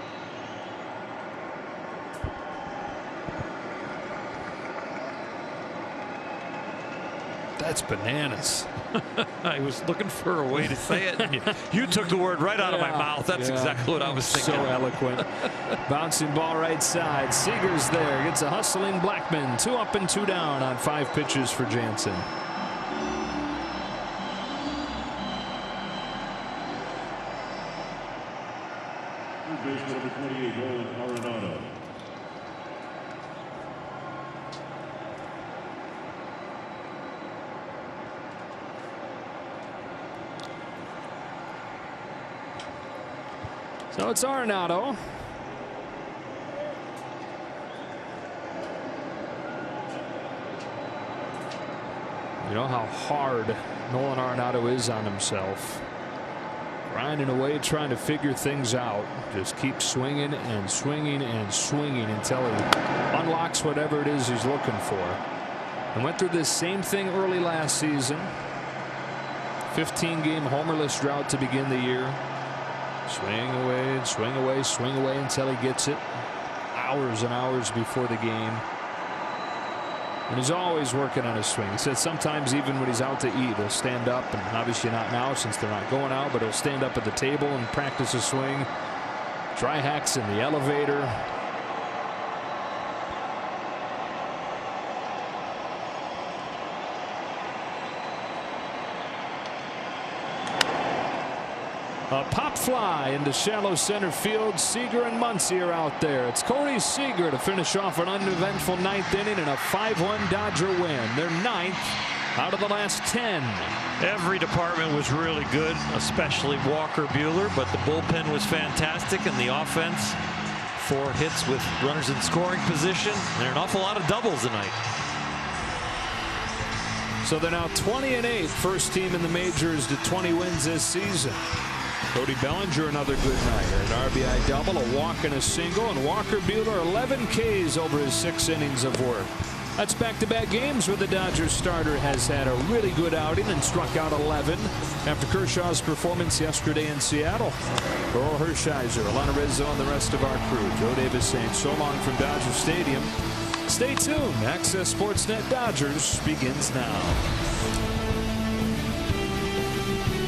That's bananas. I was looking for a way to say it. And you took the word right out of my mouth. That's exactly what I was thinking. So eloquent. Bouncing ball right side. Seager's there. Gets a hustling Blackman. 2 up and 2 down on 5 pitches for Jansen. Base number 28, Roland Arenado. So it's Arenado. You know how hard Nolan Arenado is on himself. Grinding away, trying to figure things out. Just keep swinging and swinging and swinging until he unlocks whatever it is he's looking for. And went through this same thing early last season. 15-game homerless drought to begin the year. Swing away and swing away, swing away until he gets it. Hours and hours before the game. And he's always working on his swing. He said sometimes even when he's out to eat, he'll stand up, and obviously not now since they're not going out, but he'll stand up at the table and practice a swing. Dry hacks in the elevator. A pop fly into shallow center field. Seager and Muncy are out there. It's Corey Seager to finish off an uneventful 9th inning and a 5-1 Dodger win. They're 9th out of the last 10. Every department was really good, especially Walker Buehler, but the bullpen was fantastic, and the offense, 4 hits with runners in scoring position. There are an awful lot of doubles tonight. So they're now 20-8, first team in the majors to 20 wins this season. Cody Bellinger, another good night. An RBI double, a walk and a single, and Walker Buehler 11 Ks over his 6 innings of work. That's back-to-back games where the Dodgers starter has had a really good outing and struck out 11 after Kershaw's performance yesterday in Seattle. For Orel Hershiser, Alana Rizzo, and the rest of our crew, Joe Davis saying so long from Dodger Stadium. Stay tuned. Access Sportsnet Dodgers begins now.